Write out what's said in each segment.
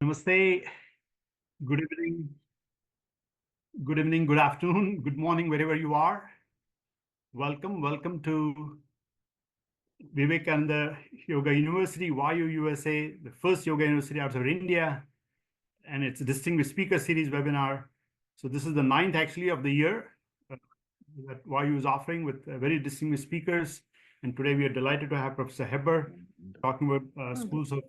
Namaste, good evening, good afternoon, good morning, wherever you are. Welcome to Vivekananda Yoga University, YU USA, the first yoga university out of India, and it's a distinguished speaker series webinar. So this is the 9th actually of the year that YU is offering with very distinguished speakers. And today we are delighted to have Professor Hebbar talking about schools of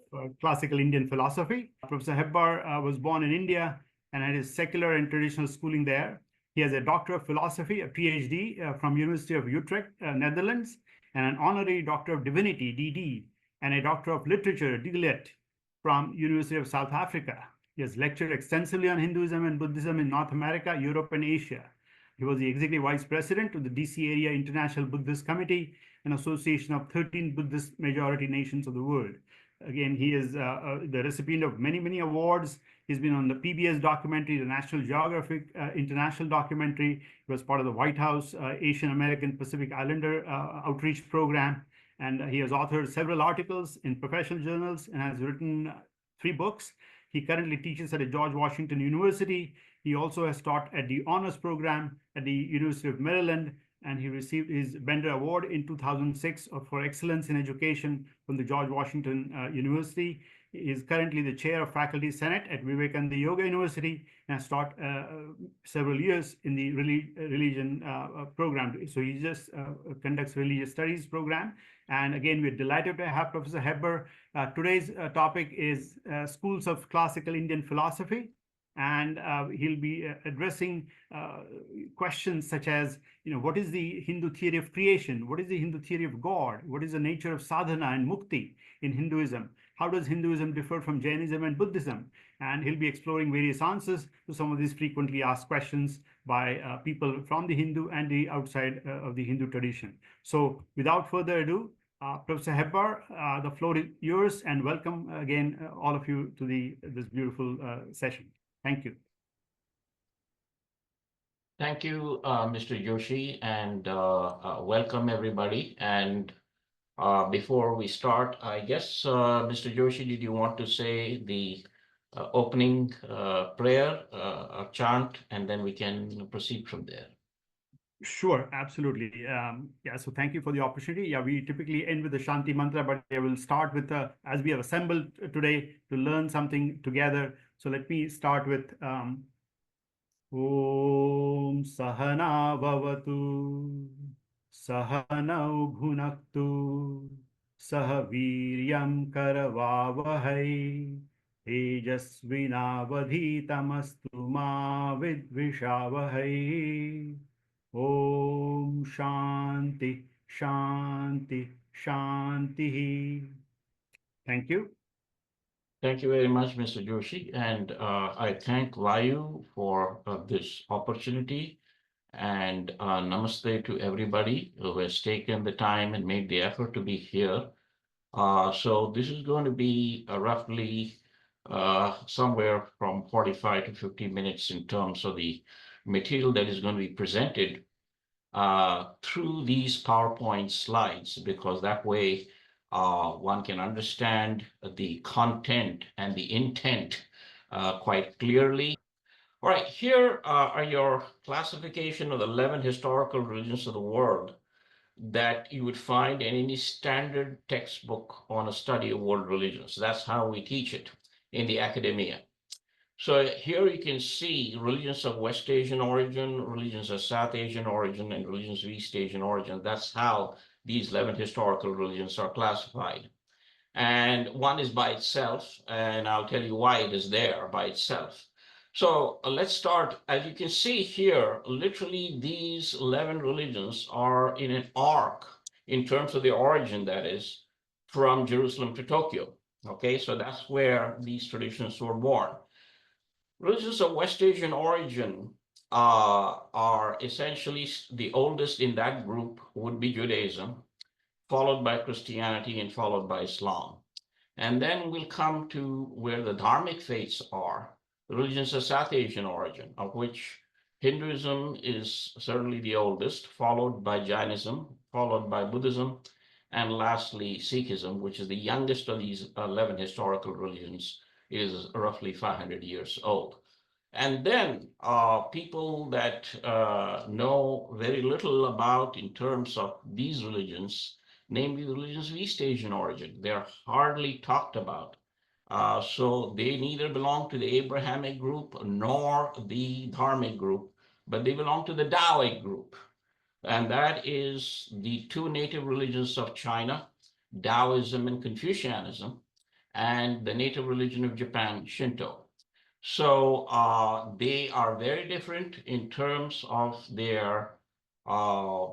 classical Indian philosophy. Professor Hebbar was born in India and had his secular and traditional schooling there. He has a Doctor of Philosophy, a Ph.D. From University of Utrecht, Netherlands, and an honorary Doctor of Divinity, D.D., and a Doctor of Literature, D.Litt, from University of South Africa. He has lectured extensively on Hinduism and Buddhism in North America, Europe, and Asia. He was the Executive Vice President of the DC Area International Buddhist Committee, an association of 13 Buddhist-majority nations of the world. Again, he is the recipient of many awards. He's been on the PBS documentary, the National Geographic International documentary. He was part of the White House Asian American Pacific Islander outreach program. And he has authored several articles in professional journals and has written 3 books. He currently teaches at George Washington University. He also has taught at the honors program at the University of Maryland, and he received his Bender Award in 2006 for excellence in education from the George Washington University. He is currently the chair of Faculty Senate at Vivekananda Yoga University and has taught several years in the religion program. So he just conducts religious studies program. And again, we're delighted to have Professor Hebbar. Today's topic is schools of classical Indian philosophy. And he'll be addressing questions such as, what is the Hindu theory of creation? What is the Hindu theory of God? What is the nature of sadhana and mukti in Hinduism? How does Hinduism differ from Jainism and Buddhism? And he'll be exploring various answers to some of these frequently asked questions by people from the Hindu and the outside of the Hindu tradition. So without further ado, Professor Hebbar, the floor is yours, and welcome again, all of you, to this beautiful session. Thank you. Thank you, Mr. Joshi, and welcome everybody. And before we start, I guess, Mr. Joshi, did you want to say the opening prayer, or chant, and then we can proceed from there? Sure, absolutely. Yeah, so thank you for the opportunity. Yeah, we typically end with the Shanti mantra, but I will start with as we have assembled today to learn something together. So let me start with Om Sahana Bhavatu Sahanau Bhunaktu Sahaviryam Karavavahai Tejasvinavadhitamastu Ma Vidvishavahai. Om Shanti, Shanti, Shanti. Thank you. Thank you very much, Mr. Joshi. And I thank YU for this opportunity. And namaste to everybody who has taken the time and made the effort to be here. So this is going to be roughly somewhere from 45 to 50 minutes in terms of the material that is going to be presented through these PowerPoint slides, because that way one can understand the content and the intent quite clearly. All right, here are your classification of the 11 historical religions of the world that you would find in any standard textbook on a study of world religions. That's how we teach it in the academia. So here you can see religions of West Asian origin, religions of South Asian origin, and religions of East Asian origin. That's how these 11 historical religions are classified. And one is by itself, and I'll tell you why it is there by itself. So let's start. As you can see here, literally these 11 religions are in an arc in terms of the origin, that is, from Jerusalem to Tokyo. Okay, so that's where these traditions were born. Religions of West Asian origin are essentially the oldest in that group would be Judaism, followed by Christianity, and followed by Islam. And then we'll come to where the dharmic faiths are, the religions of South Asian origin, of which Hinduism is certainly the oldest, followed by Jainism, followed by Buddhism, and lastly, Sikhism, which is the youngest of these 11 historical religions, is roughly 500 years old. And then people that know very little about in terms of these religions, namely the religions of East Asian origin, they're hardly talked about. So they neither belong to the Abrahamic group nor the Dharmic group, but they belong to the Taoic group. And that is the two native religions of China, Taoism and Confucianism, and the native religion of Japan, Shinto. So they are very different in terms of their uh,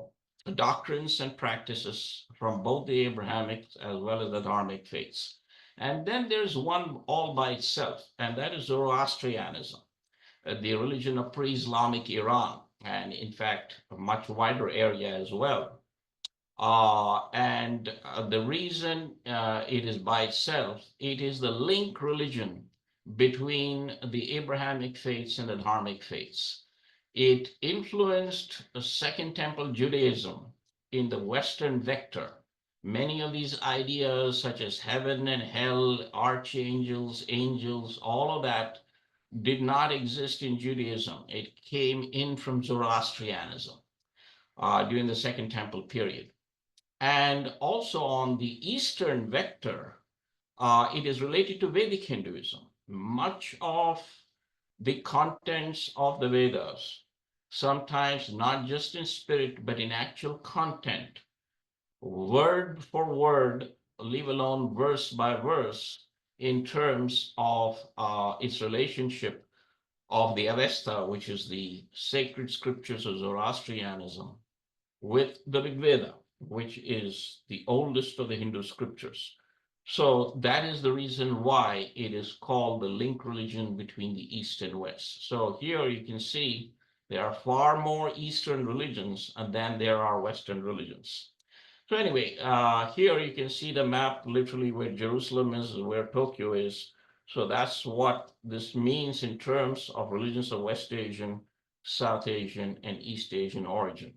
doctrines and practices from both the Abrahamic as well as the Dharmic faiths. And then there's one all by itself, and that is Zoroastrianism, the religion of pre-Islamic Iran, and in fact, a much wider area as well. And the reason it is by itself, it is the link religion between the Abrahamic faiths and the Dharmic faiths. It influenced the Second Temple Judaism in the Western vector. Many of these ideas, such as heaven and hell, archangels, angels, all of that did not exist in Judaism. It came in from Zoroastrianism during the Second Temple period. And also on the Eastern vector, it is related to Vedic Hinduism. Much of the contents of the Vedas, sometimes not just in spirit, but in actual content, word for word, leave alone verse by verse, in terms of its relationship of the Avesta, which is the sacred scriptures of Zoroastrianism, with the Rig Veda, which is the oldest of the Hindu scriptures. So that is the reason why it is called the link religion between the East and West. So here you can see there are far more Eastern religions than there are Western religions. So anyway, here you can see the map, literally where Jerusalem is, where Tokyo is. So that's what this means in terms of religions of West Asian, South Asian, and East Asian origin.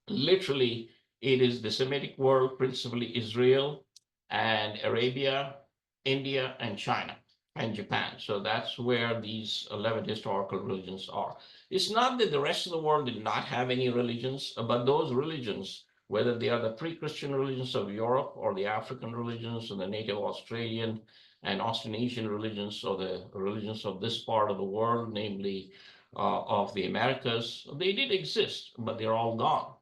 Literally, it is the Semitic world, principally Israel and Arabia, India, and China, and Japan. So that's where these 11 historical religions are. It's not that the rest of the world did not have any religions, but those religions, whether they are the pre-Christian religions of Europe or the African religions or the native Australian and Austronesian religions or the religions of this part of the world, namely of the Americas, they did exist, but they're all gone.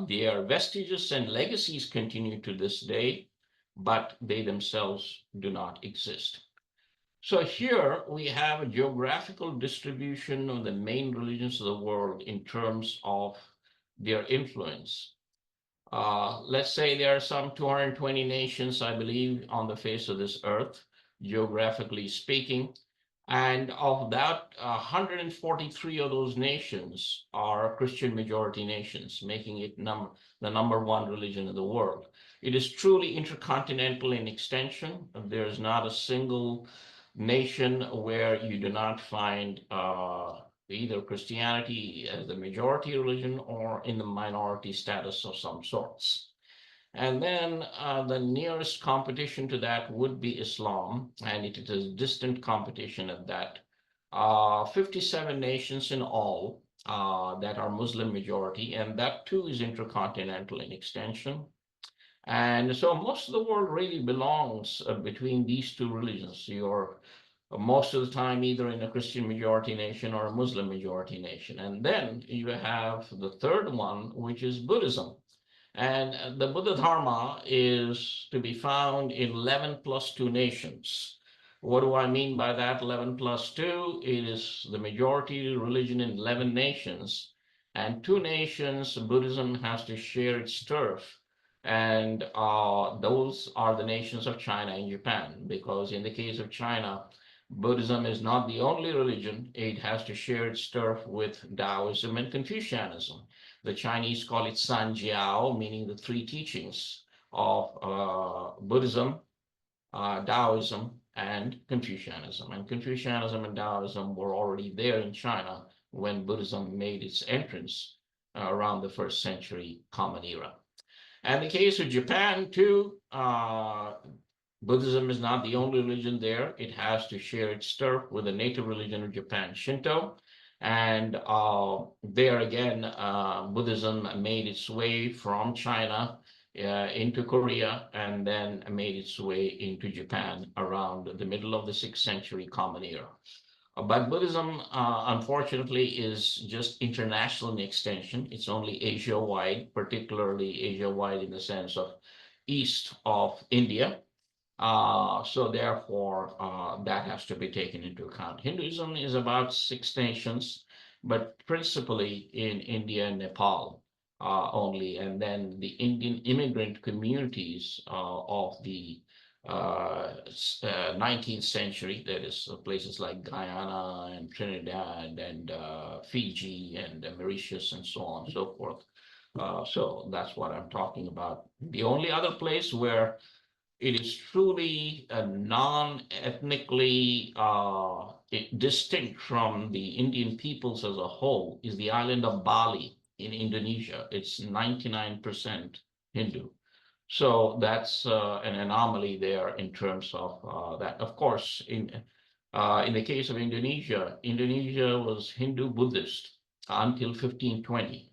Their vestiges and legacies continue to this day, but they themselves do not exist. So here we have a geographical distribution of the main religions of the world in terms of their influence. Let's say there are some 220 nations, I believe, on the face of this earth, geographically speaking. And of that, 143 of those nations are Christian majority nations, making it the number one religion in the world. It is truly intercontinental in extension. There is not a single nation where you do not find either Christianity as the majority religion or in the minority status of some sorts. And then the nearest competition to that would be Islam, and it is a distant competition at that. 57 nations in all that are Muslim majority, and that too is intercontinental in extension. And so most of the world really belongs between these two religions. You're most of the time either in a Christian majority nation or a Muslim majority nation. And then you have the third one, which is Buddhism. And the Buddha Dharma is to be found in 11 plus 2 nations. What do I mean by that 11 plus 2? It is the majority religion in 11 nations. And 2 nations, Buddhism has to share its turf. And those are the nations of China and Japan, because in the case of China, Buddhism is not the only religion. It has to share its turf with Taoism and Confucianism. The Chinese call it Sanjiao, meaning the 3 teachings of Buddhism, Taoism, and Confucianism. And Confucianism and Taoism were already there in China when Buddhism made its entrance around the 1st century Common Era. And the case of Japan, too, Buddhism is not the only religion there. It has to share its turf with the native religion of Japan, Shinto. And there again, Buddhism made its way from China into Korea and then made its way into Japan around the middle of the 6th century Common Era. But Buddhism, unfortunately, is just international in extension. It's only Asia-wide, particularly Asia-wide in the sense of east of India. So therefore, that has to be taken into account. Hinduism is about 6 nations, but principally in India and Nepal only. And then the Indian immigrant communities of the 19th century, that is places like Guyana and Trinidad and Fiji and Mauritius and so on and so forth. So that's what I'm talking about. The only other place where it is truly a non-ethnically distinct from the Indian peoples as a whole is the island of Bali in Indonesia. It's 99% Hindu. So that's an anomaly there in terms of that. Of course, in the case of Indonesia, Indonesia was Hindu Buddhist until 1520.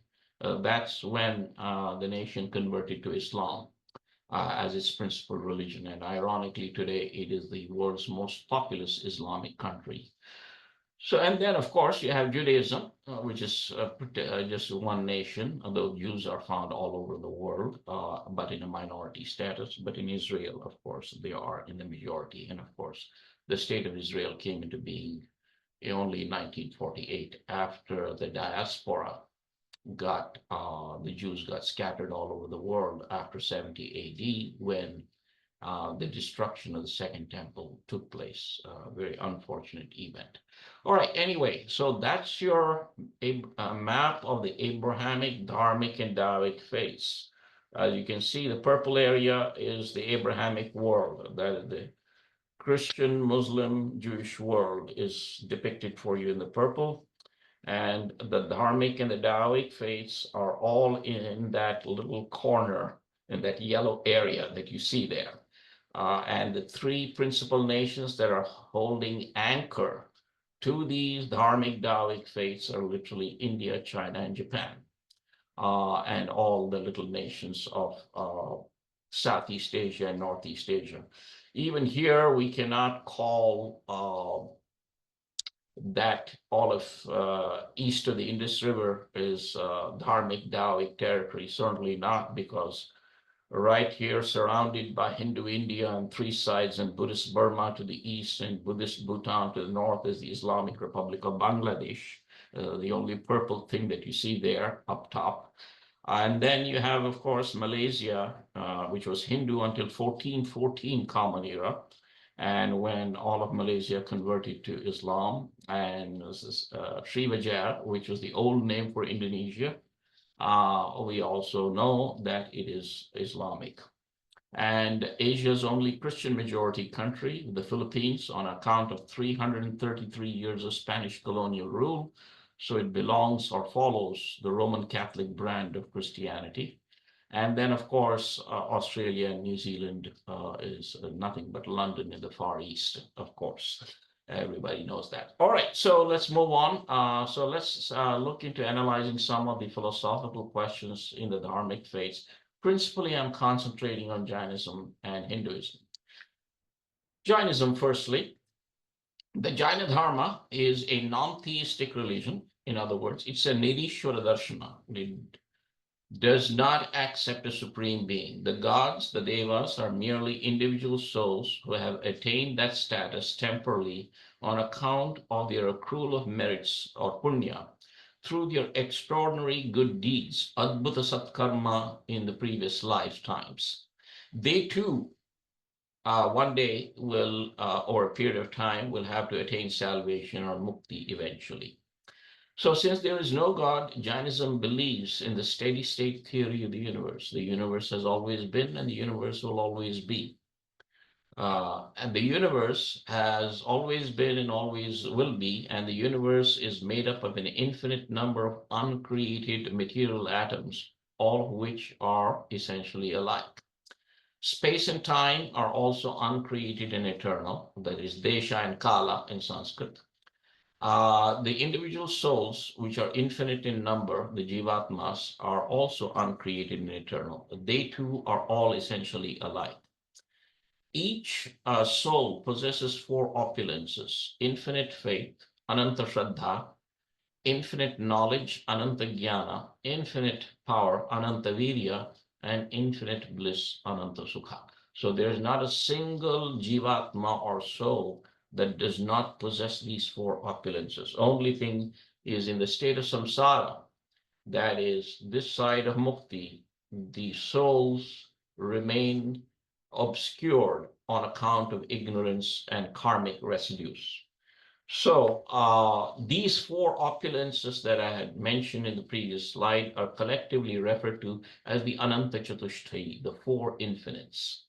That's when the nation converted to Islam as its principal religion. And ironically, today it is the world's most populous Islamic country. So, and then of course you have Judaism, which is just one nation, although Jews are found all over the world, but in a minority status. But in Israel, of course, they are in the majority. And of course, the state of Israel came into being only in 1948 after the diaspora the Jews got scattered all over the world after 70 AD when the destruction of the Second Temple took place. A very unfortunate event. All right, anyway, so that's your map of the Abrahamic, Dharmic, and Taoic faiths. As you can see, the purple area is the Abrahamic world. That is the Christian, Muslim, Jewish world is depicted for you in the purple. And the Dharmic and the Taoic faiths are all in that little corner, in that yellow area that you see there. And the 3 principal nations that are holding anchor to these Dharmic Taoic faiths are literally India, China, and Japan, and all the little nations of Southeast Asia and Northeast Asia. Even here, we cannot call that all of east of the Indus River is Dharmic Taoic territory. Certainly not, because right here, surrounded by Hindu India on 3 sides and Buddhist Burma to the east and Buddhist Bhutan to the north, is the Islamic Republic of Bangladesh, the only purple thing that you see there up top. And then you have, of course, Malaysia, which was Hindu until 1414 Common Era. And when all of Malaysia converted to Islam, and Sriwijaya, which was the old name for Indonesia, we also know that it is Islamic. And Asia's only Christian majority country, the Philippines, on account of 333 years of Spanish colonial rule. So it belongs or follows the Roman Catholic brand of Christianity. And then, of course, Australia and New Zealand is nothing but London in the Far East, of course. Everybody knows that. All right, so let's move on. So let's look into analyzing some of the philosophical questions in the Dharmic faiths. Principally, I'm concentrating on Jainism and Hinduism. Jainism, firstly, the Jaina Dharma is a non-theistic religion. In other words, it's a Nirishwara Darshana. It does not accept a supreme being. The gods, the devas, are merely individual souls who have attained that status temporarily on account of their accrual of merits or punya through their extraordinary good deeds, adbhuta satkarma, in the previous lifetimes. They too, one day will, or a period of time, will have to attain salvation or mukti eventually. So since there is no God, Jainism believes in the steady state theory of the universe. The universe has always been and the universe will always be. And the universe has always been and always will be, and the universe is made up of an infinite number of uncreated material atoms, all of which are essentially alike. Space and time are also uncreated and eternal. That is Desha and Kala in Sanskrit. The individual souls, which are infinite in number, the Jivatmas, are also uncreated and eternal. They too are all essentially alike. Each soul possesses four opulences: infinite faith, Ananta Shraddha; infinite knowledge, Ananta Jnana; infinite power, Ananta Virya; and infinite bliss, Ananta Sukha. So there's not a single Jivatma or soul that does not possess these four opulences. Only thing is in the state of samsara, that is this side of mukti, the souls remain obscured on account of ignorance and karmic residues. So these four opulences that I had mentioned in the previous slide are collectively referred to as the Ananta Chatushthayi, the four infinites.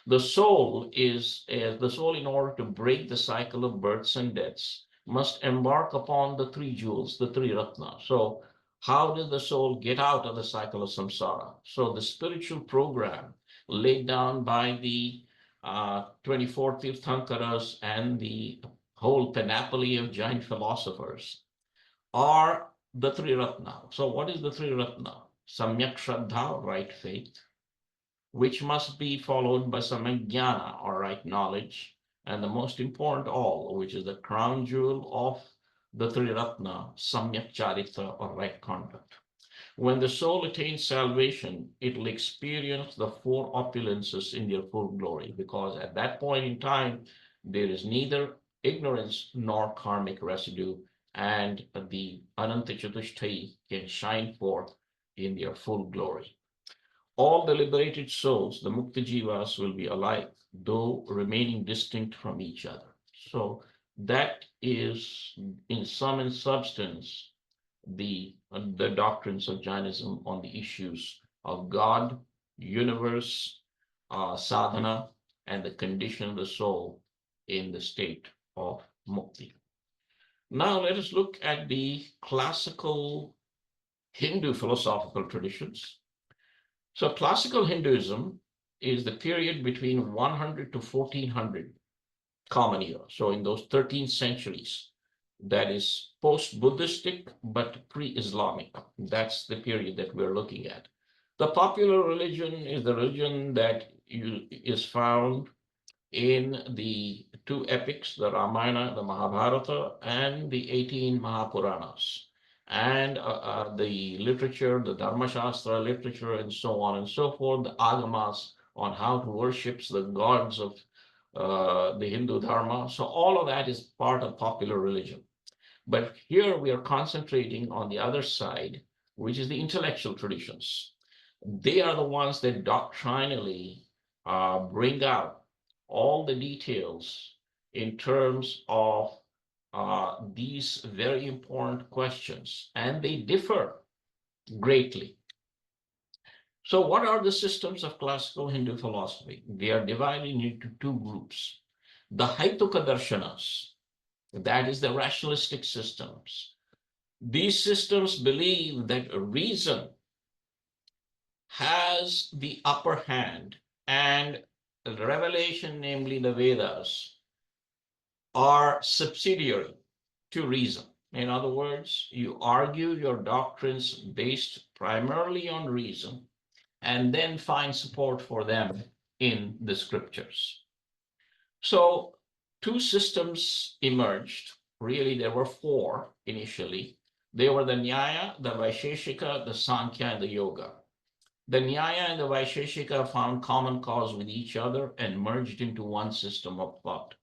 The soul in order to break the cycle of births and deaths, must embark upon the three jewels, the three ratna. So how does the soul get out of the cycle of samsara? So the spiritual program laid down by the 24 Tirthankaras and the whole panoply of giant philosophers are the three ratna. So what is the three ratna? Samyak Shraddha, right faith, which must be followed by Samyak Jnana, or right knowledge, and the most important all, which is the crown jewel of the three ratna, Samyak Charitra, or right conduct. When the soul attains salvation, it will experience the four opulences in their full glory, because at that point in time, there is neither ignorance nor karmic residue, and the Ananta Chatushthayi can shine forth in their full glory. All the liberated souls, the Mukta Jivas, will be alike, though remaining distinct from each other. So that is, in sum and substance, the doctrines of Jainism on the issues of God, universe, sadhana, and the condition of the soul in the state of mukti. Now let us look at the classical Hindu philosophical traditions. So classical Hinduism is the period between 100 to 1400 Common Era. So in those 13 centuries, that is post-Buddhistic but pre-Islamic. That's the period that we're looking at. The popular religion is the religion that is found in the two epics, the Ramayana, the Mahabharata, and the 18 Mahapuranas, and the literature, the Dharma-shastra literature, and so on and so forth, the agamas on how to worship the gods of the Hindu Dharma. So all of that is part of popular religion. But here we are concentrating on the other side, which is the intellectual traditions. They are the ones that doctrinally bring out all the details in terms of these very important questions, and they differ greatly. So what are the systems of classical Hindu philosophy? They are divided into two groups. The Haituka Darshanas, that is the rationalistic systems. These systems believe that reason has the upper hand, and the revelation, namely the Vedas, are subsidiary to reason. In other words, you argue your doctrines based primarily on reason and then find support for them in the scriptures. So two systems emerged. Really, there were four initially. They were the Nyaya, the Vaisheshika, the Sankhya, and the Yoga. The Nyaya and the Vaisheshika found common cause with each other and merged into one system of thought.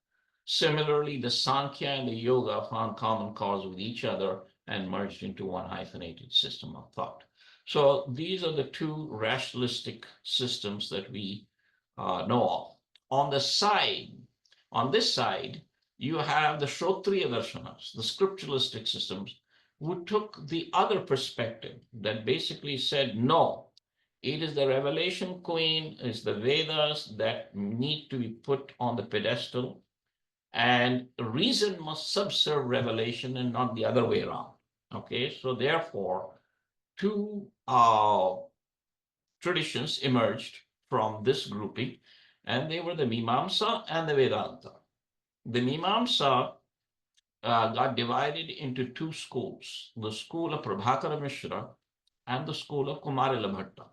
Similarly, the Sankhya and the Yoga found common cause with each other and merged into one hyphenated system of thought. So these are the two rationalistic systems that we know of. On this side, you have the Shrotriya Darshanas, the scripturalistic systems, who took the other perspective that basically said, no, it is the revelation queen, it's the Vedas that need to be put on the pedestal, and reason must subserve revelation and not the other way around. Okay, so therefore, two traditions emerged from this grouping, and they were the Mimamsa and the Vedanta. The Mimamsa got divided into two schools, the school of Prabhakara Mishra and the school of Kumarila Bhatta,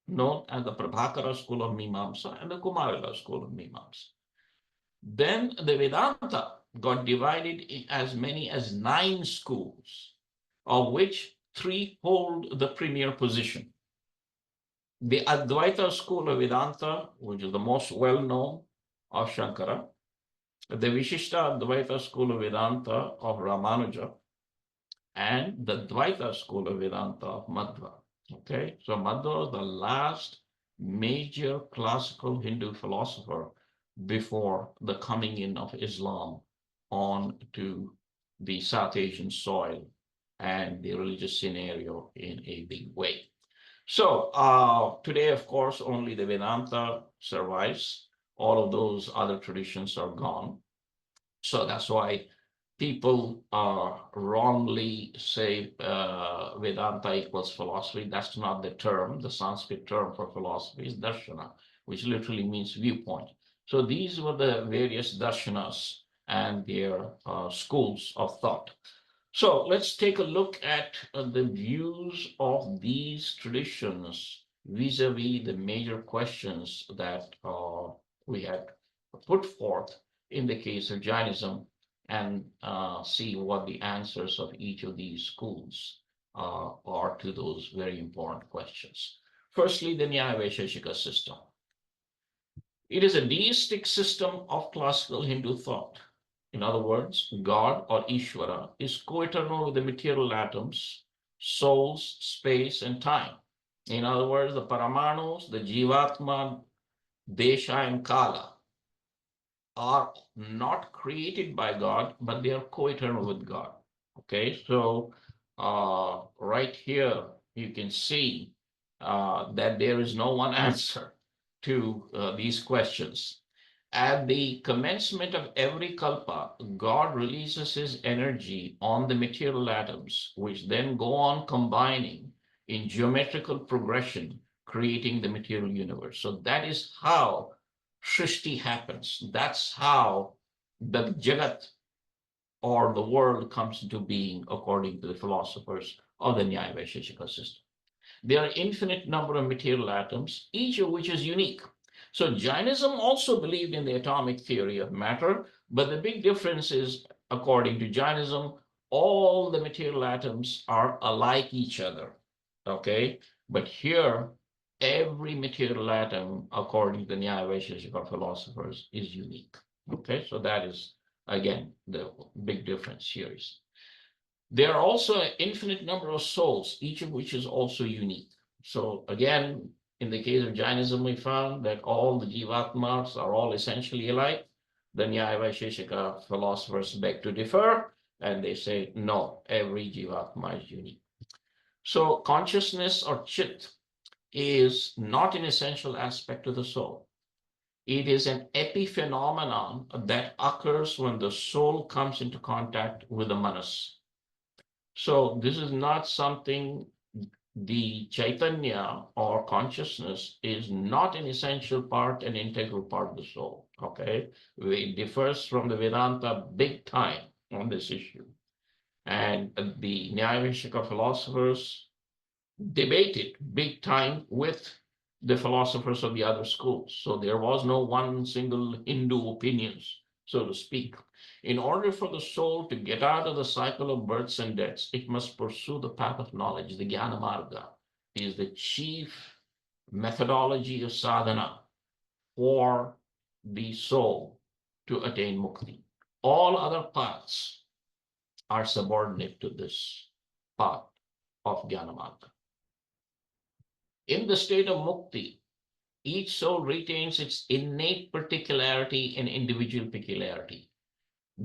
known as the Prabhakara school of Mimamsa and the Kumarila school of Mimamsa. Then the Vedanta got divided in as many as 9 schools, of which 3 hold the premier position. The Advaita school of Vedanta, which is the most well-known of Shankara, the Vishishta Advaita school of Vedanta of Ramanuja, and the Dvaita school of Vedanta of Madhva. Okay, so Madhva was the last major classical Hindu philosopher before the coming in of Islam on to the South Asian soil and the religious scenario in a big way. So today, of course, only the Vedanta survives. All of those other traditions are gone. So that's why people wrongly say Vedanta equals philosophy. That's not the term. The Sanskrit term for philosophy is darshana, which literally means viewpoint. So these were the various darshanas and their schools of thought. So let's take a look at the views of these traditions vis-a-vis the major questions that we had put forth in the case of Jainism, and see what the answers of each of these schools are to those very important questions. Firstly, the Nyaya Vaisheshika system. It is a deistic system of classical Hindu thought. In other words, God or Ishvara is co-eternal with the material atoms, souls, space, and time. In other words, the Paramanus, the Jivatma, Desha, and Kala are not created by God, but they are co-eternal with God. Okay, so right here, you can see that there is no one answer to these questions. At the commencement of every kalpa, God releases his energy on the material atoms, which then go on combining in geometrical progression, creating the material universe. So that is how Shrishti happens. That's how the Jagat or the world comes into being, according to the philosophers of the Nyaya Vaisheshika system. There are infinite number of material atoms, each of which is unique. So Jainism also believed in the atomic theory of matter, but the big difference is, according to Jainism, all the material atoms are alike each other, okay? But here, every material atom, according to the Nyaya Vaisheshika philosophers, is unique, okay? So that is, again, the big difference here is. There are also an infinite number of souls, each of which is also unique. So again, in the case of Jainism, we found that all the Jivatmas are all essentially alike. The Nyaya Vaisheshika philosophers beg to differ, and they say, no, every Jivatma is unique. So consciousness or chit is not an essential aspect of the soul. It is an epiphenomenon that occurs when the soul comes into contact with the manas. So this is not something, the Chaitanya or consciousness is not an essential part, an integral part of the soul, okay? It differs from the Vedanta big time on this issue. And the Nyaya Vaisheshika philosophers debated big time with the philosophers of the other schools. So there was no one single Hindu opinions, so to speak. In order for the soul to get out of the cycle of births and deaths, it must pursue the path of knowledge. The Jnana Marga is the chief methodology of sadhana for the soul to attain mukti. All other paths are subordinate to this path of Jnana Marga. In the state of mukti, each soul retains its innate particularity and individual peculiarity.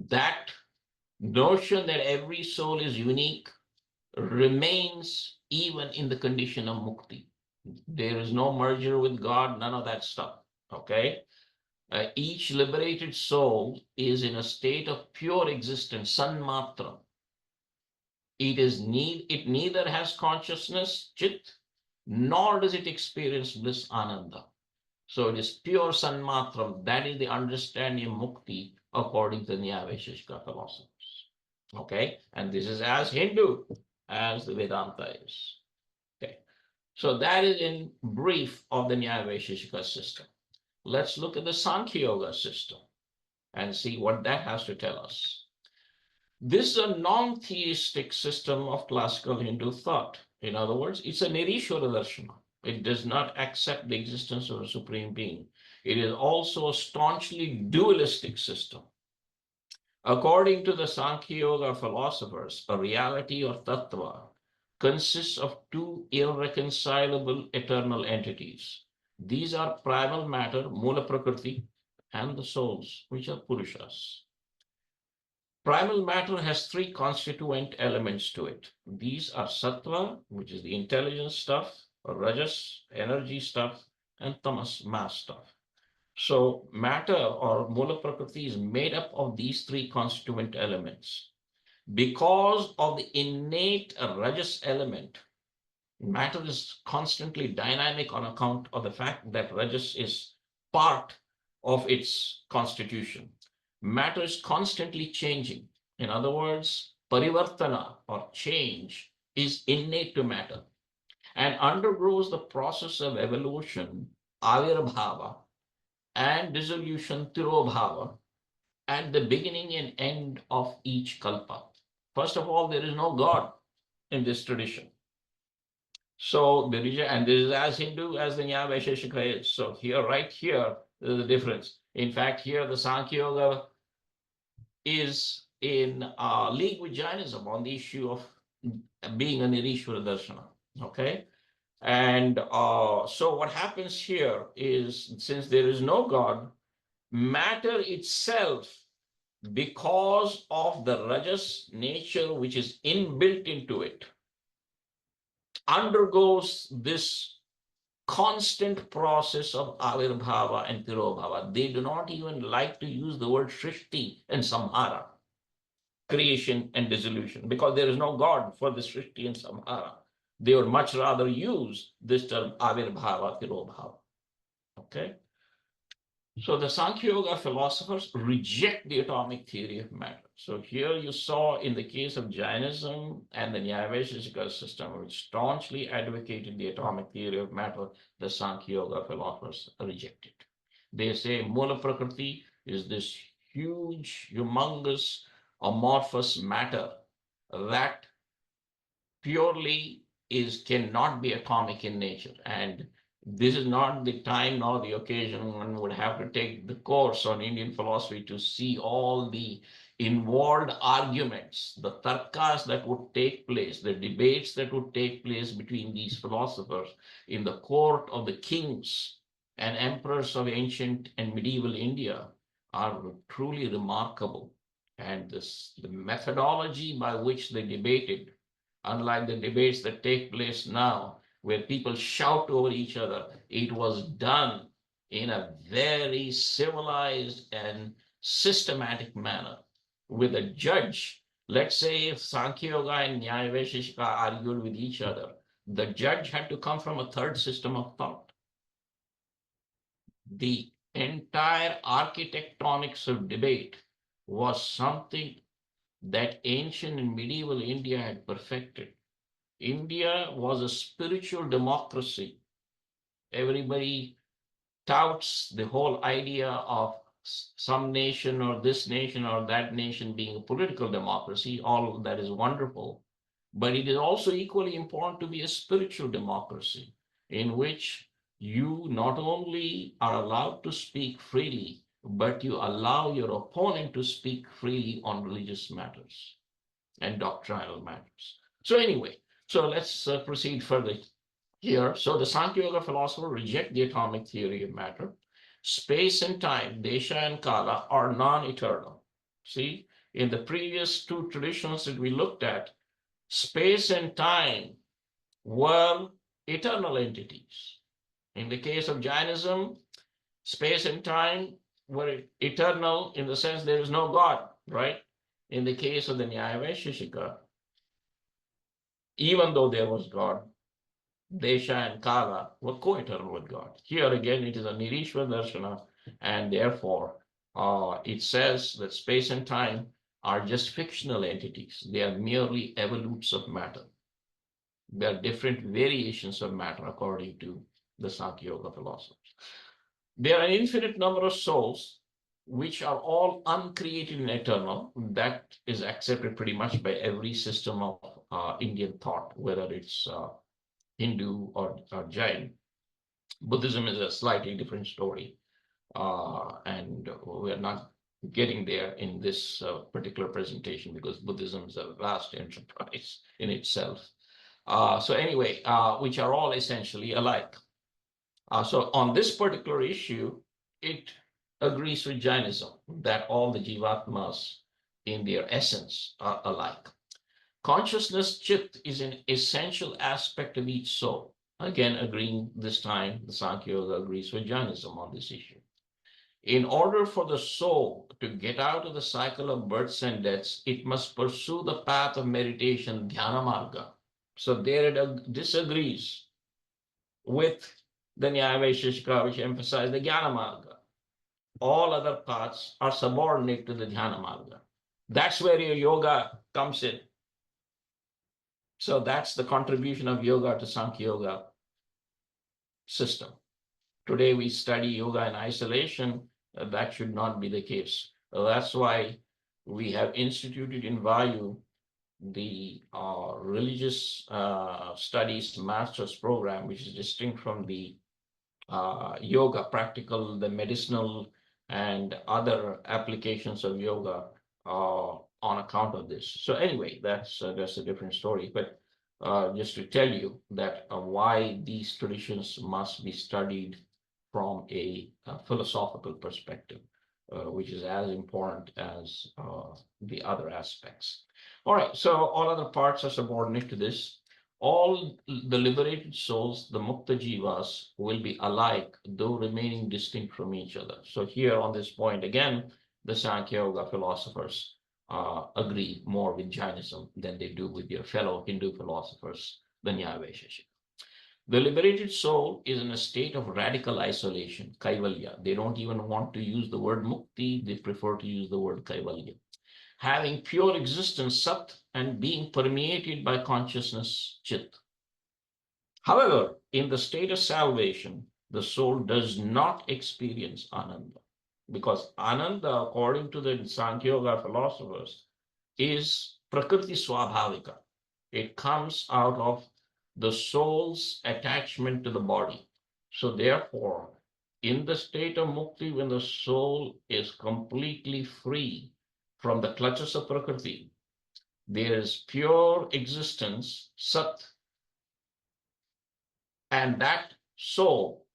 That notion that every soul is unique remains even in the condition of mukti. There is no merger with God, none of that stuff, okay? Each liberated soul is in a state of pure existence, sanmatra. It neither has consciousness, chit, nor does it experience bliss, ananda. So it is pure sanmatram. That is the understanding of mukti according to the Nyaya-Vaisheshika philosophers. Okay, and this is as Hindu as the Vedanta is. Okay, so that is in brief of the Nyaya-Vaisheshika system. Let's look at the Sankhya Yoga system and see what that has to tell us. This is a non-theistic system of classical Hindu thought. In other words, it's a Nirishwara Darshana. It does not accept the existence of a supreme being. It is also a staunchly dualistic system. According to the Sankhya Yoga philosophers, a reality or tattva consists of two irreconcilable eternal entities. These are primal matter, Mula Prakriti, and the souls, which are Purushas. Primal matter has three constituent elements to it. These are sattva, which is the intelligence stuff, rajas, energy stuff, and tamas, mass stuff. So matter or Mula Prakriti is made up of these three constituent elements. Because of the innate rajas element, matter is constantly dynamic on account of the fact that rajas is part of its constitution. Matter is constantly changing. In other words, parivartana or change is innate to matter and undergoes the process of evolution, avirbhava, and dissolution, tirobhava, at the beginning and end of each kalpa. First of all, there is no God in this tradition. So the region, and this is as Hindu as the Nyaya Vaisheshika is. So here, right here, there's the difference. In fact, here the Sankhya Yoga is in league with Jainism on the issue of being a Nirishwara Darshana. Okay. And so what happens here is, since there is no God, matter itself, because of the rajas nature which is inbuilt into it, undergoes this constant process of avirbhava and tirobhava. They do not even like to use the word shrishti and samhara, creation and dissolution, because there is no God for the shrishti and samhara. They would much rather use this term avirbhava, tirobhava. Okay. So the Sankhya Yoga philosophers reject the atomic theory of matter. So here you saw in the case of Jainism and the Nyaya Vaisheshika system, which staunchly advocated the atomic theory of matter, the Sankhya Yoga philosophers reject it. They say Mula Prakriti is this huge, humongous, amorphous matter that purely cannot be atomic in nature. And this is not the time nor the occasion. One would have to take the course on Indian philosophy to see all the involved arguments, the tarkas that would take place, the debates that would take place between these philosophers in the court of the kings and emperors of ancient and medieval India are truly remarkable. And the methodology by which they debated, unlike the debates that take place now, where people shout over each other, it was done in a very civilized and systematic manner with a judge. Let's say if Sankhya Yoga and Nyaya Vaisheshika argued with each other, the judge had to come from a third system of thought. The entire architectonics of debate was something that ancient and medieval India had perfected. India was a spiritual democracy. Everybody touts the whole idea of some nation or this nation or that nation being a political democracy. All of that is wonderful. But it is also equally important to be a spiritual democracy in which you not only are allowed to speak freely, but you allow your opponent to speak freely on religious matters and doctrinal matters. So anyway, so let's proceed further here. So the Sankhya Yoga philosophers reject the atomic theory of matter. Space and time, desha and kala, are non-eternal. See, in the previous two traditions that we looked at, space and time were eternal entities. In the case of Jainism, space and time were eternal in the sense there is no God, right? In the case of the Nyaya Vaisheshika, even though there was God, Desha and Kala were co-eternal with God. Here again, it is a Nirishwar Darshana, and therefore it says that space and time are just fictional entities. They are merely evolutes of matter. They are different variations of matter according to the Sankhya Yoga philosophers. There are an infinite number of souls which are all uncreated and eternal. That is accepted pretty much by every system of Indian thought, whether it's Hindu or Jain. Buddhism is a slightly different story, and we're not getting there in this particular presentation because Buddhism is a vast enterprise in itself. So anyway, which are all essentially alike. So on this particular issue, it agrees with Jainism that all the Jivatmas in their essence are alike. Consciousness, chit, is an essential aspect of each soul. Again, agreeing this time, the Sankhya Yoga agrees with Jainism on this issue. In order for the soul to get out of the cycle of births and deaths, it must pursue the path of meditation, dhyana marga. So there it disagrees with the Nyaya Vaisheshika, which emphasize the jnana marga. All other paths are subordinate to the dhyana marga. That's where your yoga comes in. So that's the contribution of yoga to Sankhya Yoga system. Today we study yoga in isolation. That should not be the case. That's why we have instituted in Vayu the religious studies master's program, which is distinct from the yoga practical, the medicinal and other applications of yoga on account of this. So anyway, that's a different story. But just to tell you that why these traditions must be studied from a philosophical perspective, which is as important as the other aspects. All right, so all other parts are subordinate to this. All the liberated souls, the Mukta Jivas, will be alike, though remaining distinct from each other. So here on this point, again, the Sankhya Yoga philosophers agree more with Jainism than they do with their fellow Hindu philosophers, the Nyaya Vaisheshika. The liberated soul is in a state of radical isolation, kaivalya. They don't even want to use the word mukti, they prefer to use the word kaivalya. Having pure existence, sat, and being permeated by consciousness, chit. However, in the state of salvation, the soul does not experience ananda, because ananda, according to the Sankhya Yoga philosophers, is prakriti swabhavika. It comes out of the soul's attachment to the body. So therefore, in the state of mukti, when the soul is completely free from the clutches of prakriti, there is pure existence, sat, and that soul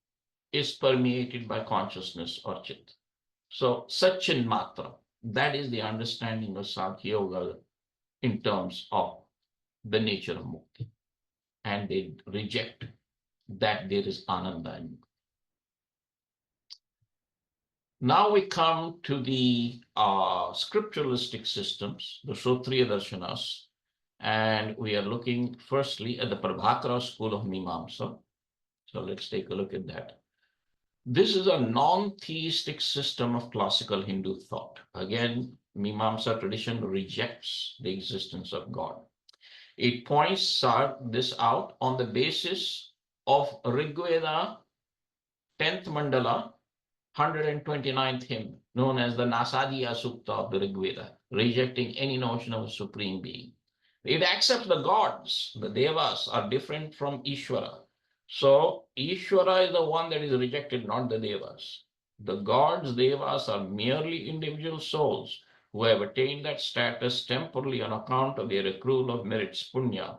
is permeated by consciousness or chit. So satchin matra, that is the understanding of Sankhya Yoga in terms of the nature of mukti. And they reject that there is ananda in mukti. Now we come to the scripturalistic systems, the Shotriya Darshanas, and we are looking firstly at the Prabhakara school of Mimamsa. So let's take a look at that. This is a non-theistic system of classical Hindu thought. Again, Mimamsa tradition rejects the existence of God. It points this out on the basis of Rigveda 10th Mandala, 129th hymn, known as the Nasadiya Sukta of the Rigveda, rejecting any notion of a supreme being. It accepts the gods, the devas, are different from Ishvara. So Ishvara is the one that is rejected, not the devas. The gods, devas are merely individual souls who have attained that status temporarily on account of their accrual of merits, punya,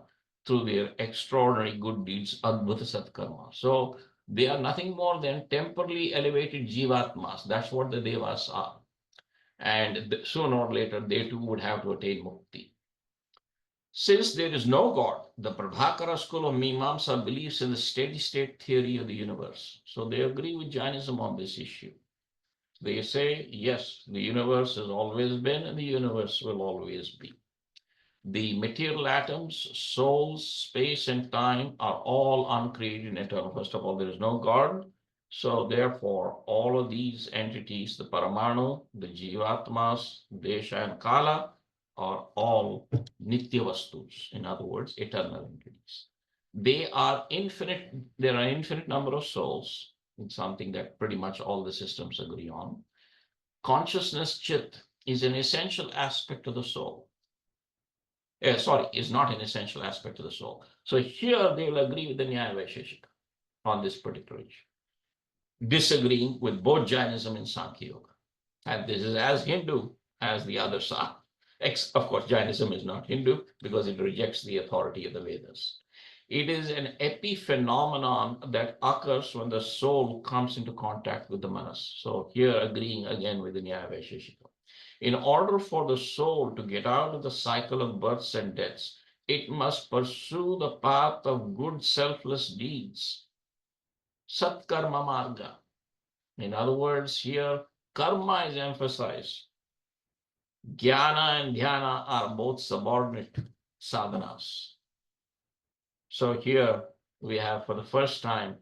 through their extraordinary good deeds, adbhuta satkarma. So they are nothing more than temporarily elevated jivatmas. That's what the devas are. And sooner or later, they too would have to attain mukti. Since there is no God, the Prabhakara school of Mimamsa believes in the steady state theory of the universe. So they agree with Jainism on this issue. They say, yes, the universe has always been and the universe will always be. The material atoms, souls, space, and time are all uncreated and eternal. First of all, there is no God. So therefore, all of these entities, the Paramanu, the Jivatmas, Desha, and Kala, are all Nitya Vastus, in other words, eternal entities. They are infinite, there are an infinite number of souls. It's something that pretty much all the systems agree on. Consciousness, Chit, is an essential aspect of the soul. Is not an essential aspect of the soul. So here they will agree with the Nyaya Vaisheshika on this particular issue, disagreeing with both Jainism and Sankhya Yoga. And this is as Hindu as the others are. Of course, Jainism is not Hindu because it rejects the authority of the Vedas. It is an epiphenomenon that occurs when the soul comes into contact with the manas. So here agreeing again with the Nyaya Vaisheshika. In order for the soul to get out of the cycle of births and deaths, it must pursue the path of good selfless deeds. Satkarma marga. In other words, here karma is emphasized. Jnana and dhyana are both subordinate sadhanas. So here we have for the first time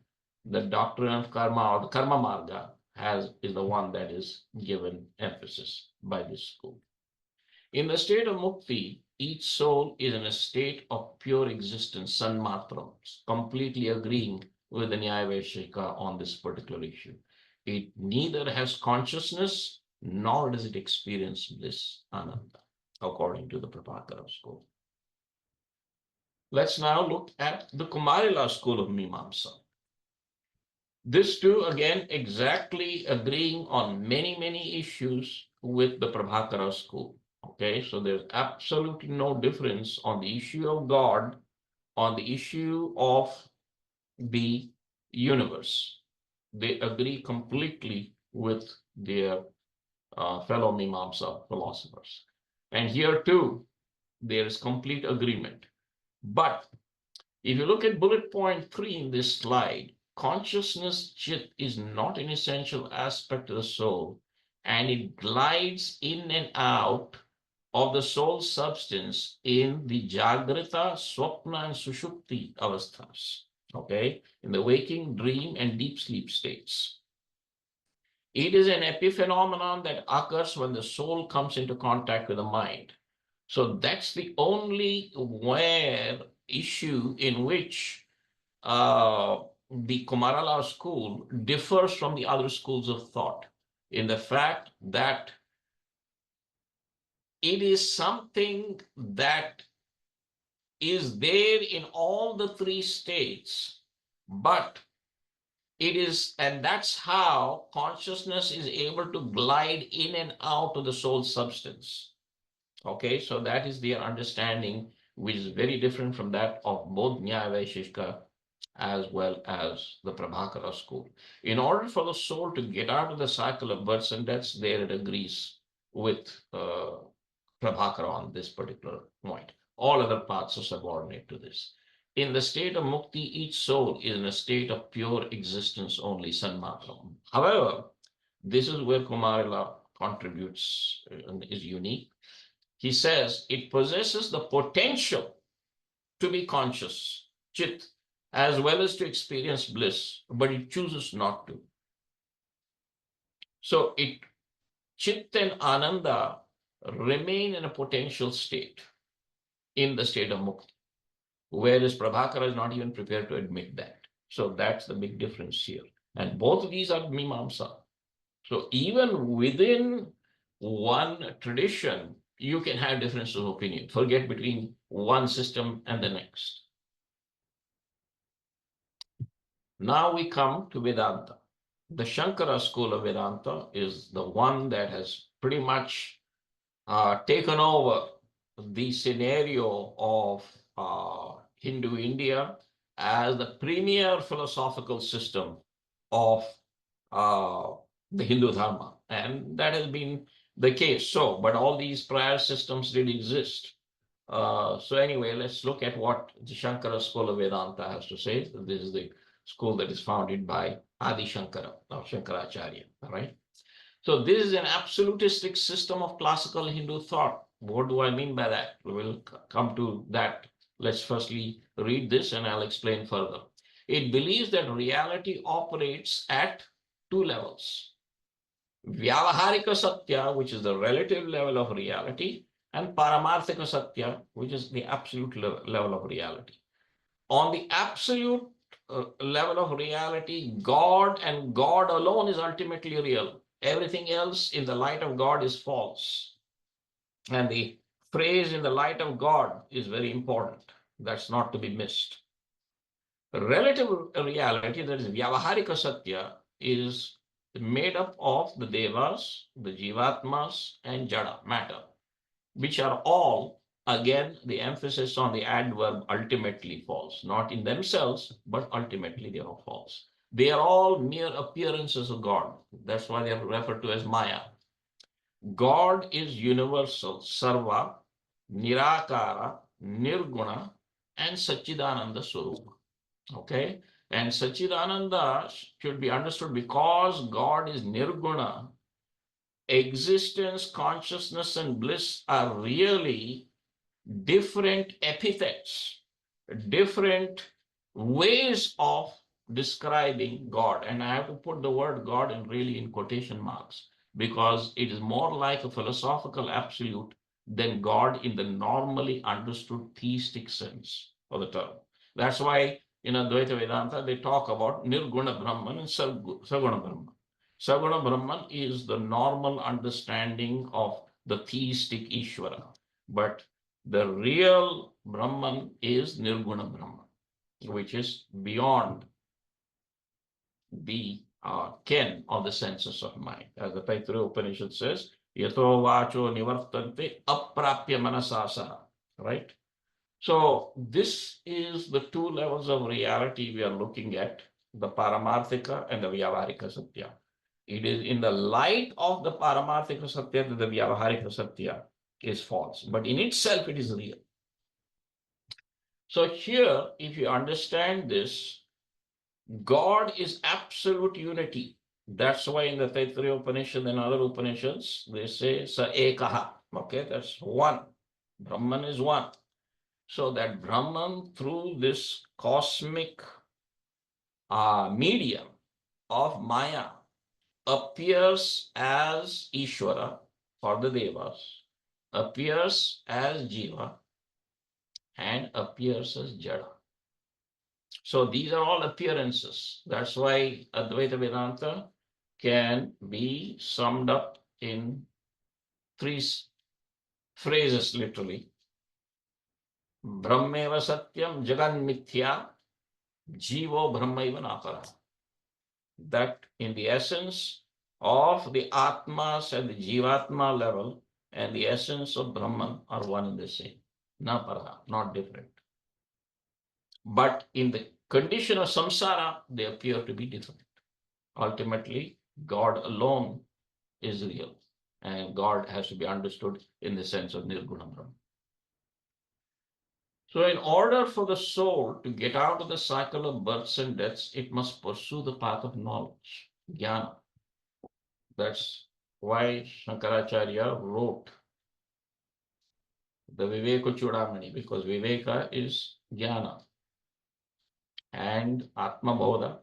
the doctrine of karma, or the karma marga is the one that is given emphasis by this school. In the state of mukti, each soul is in a state of pure existence, sanmatram, completely agreeing with the Nyaya Vaisheshika on this particular issue. It neither has consciousness nor does it experience bliss, ananda, according to the Prabhakara school. Let's now look at the Kumarila school of Mimamsa. This too, again, exactly agreeing on many, many issues with the Prabhakara school. Okay, so there's absolutely no difference on the issue of God, on the issue of the universe. They agree completely with their fellow Mimamsa philosophers. And here too, there is complete agreement. But if you look at bullet point 3 in this slide, consciousness Chit is not an essential aspect of the soul, and it glides in and out of the soul substance in the Jagrita, Swapna, and Sushupti avasthas, okay, in the waking, dream, and deep sleep states. It is an epiphenomenon that occurs when the soul comes into contact with the mind. So that's the only issue in which the Kumarala school differs from the other schools of thought, in the fact that it is something that is there in all the three states, but it is, and that's how consciousness is able to glide in and out of the soul substance. Okay, so that is their understanding, which is very different from that of both Nyaya Vaisheshika as well as the Prabhakara school. In order for the soul to get out of the cycle of births and deaths, there it agrees with Prabhakara on this particular point. All other paths are subordinate to this. In the state of mukti, each soul is in a state of pure existence only, sanmatram. However, this is where Kumarila contributes and is unique. He says it possesses the potential to be conscious, chit, as well as to experience bliss, but it chooses not to. So chit and ananda remain in a potential state in the state of mukti, whereas Prabhakara is not even prepared to admit that. So that's the big difference here. And both of these are Mimamsa. So even within one tradition, you can have differences of opinion. Forget between one system and the next. Now we come to Vedanta. The Shankara school of Vedanta is the one that has pretty much taken over the scenario of Hindu India as the premier philosophical system of the Hindu Dharma. And that has been the case. So, but all these prior systems did exist. So anyway, let's look at what the Shankara school of Vedanta has to say. This is the school that is founded by Adi Shankara, or Shankaracharya, all right? So this is an absolutistic system of classical Hindu thought What do I mean by that? We will come to that. Let's firstly read this and I'll explain further. It believes that reality operates at two levels. Vyavaharika Satya, which is the relative level of reality, and Paramarthika Satya, which is the absolute level of reality. On the absolute level of reality, God and God alone is ultimately real. Everything else in the light of God is false. And the phrase in the light of God is very important. That's not to be missed. Relative reality, that is Vyavaharika Satya, is made up of the Devas, the Jivatmas, and Jada, matter, which are all, again, the emphasis on the adverb ultimately false, not in themselves, but ultimately they are false. They are all mere appearances of God. That's why they are referred to as Maya. God is universal, Sarva, Nirakara, Nirguna, and Satchidananda Swarupa. Okay? And Satchidananda should be understood because God is Nirguna. Existence, consciousness, and bliss are really different epithets, different ways of describing God. And I have to put the word God in really in quotation marks because it is more like a philosophical absolute than God in the normally understood theistic sense of the term. That's why in Advaita Vedanta, they talk about Nirguna Brahman and Saguna Brahman. Saguna Brahman is the normal understanding of the theistic Ishvara. But the real Brahman is Nirguna Brahman, which is beyond the ken of the senses of mind. As the Taittiriya Upanishad says, Yato vacho nivartante aprapya manasasa, right? So this is the two levels of reality we are looking at, the Paramarthika and the Vyavaharika Satya. It is in the light of the Paramarthika Satya that the Vyavaharika Satya is false, but in itself it is real. So here, if you understand this, God is absolute unity. That's why in the Taittiriya Upanishad and other Upanishads, they say Sa Ekaha. Okay, that's one. Brahman is one. So that Brahman, through this cosmic medium of Maya, appears as Ishvara for the Devas, appears as Jiva, and appears as Jada. So these are all appearances. That's why Advaita Vedanta can be summed up in three phrases literally. Brahmeva Satyam Jagan Mithya Jivo Brahmaiva Napara. That in the essence of the Atmas at the Jivatma level and the essence of Brahman are one and the same. Napara, not different. But in the condition of samsara, they appear to be different. Ultimately, God alone is real, and God has to be understood in the sense of Nirguna Brahma. So in order for the soul to get out of the cycle of births and deaths, it must pursue the path of knowledge, jnana. That's why Shankaracharya wrote the Viveka Chudamani, because Viveka is jnana. And Atma Bodha,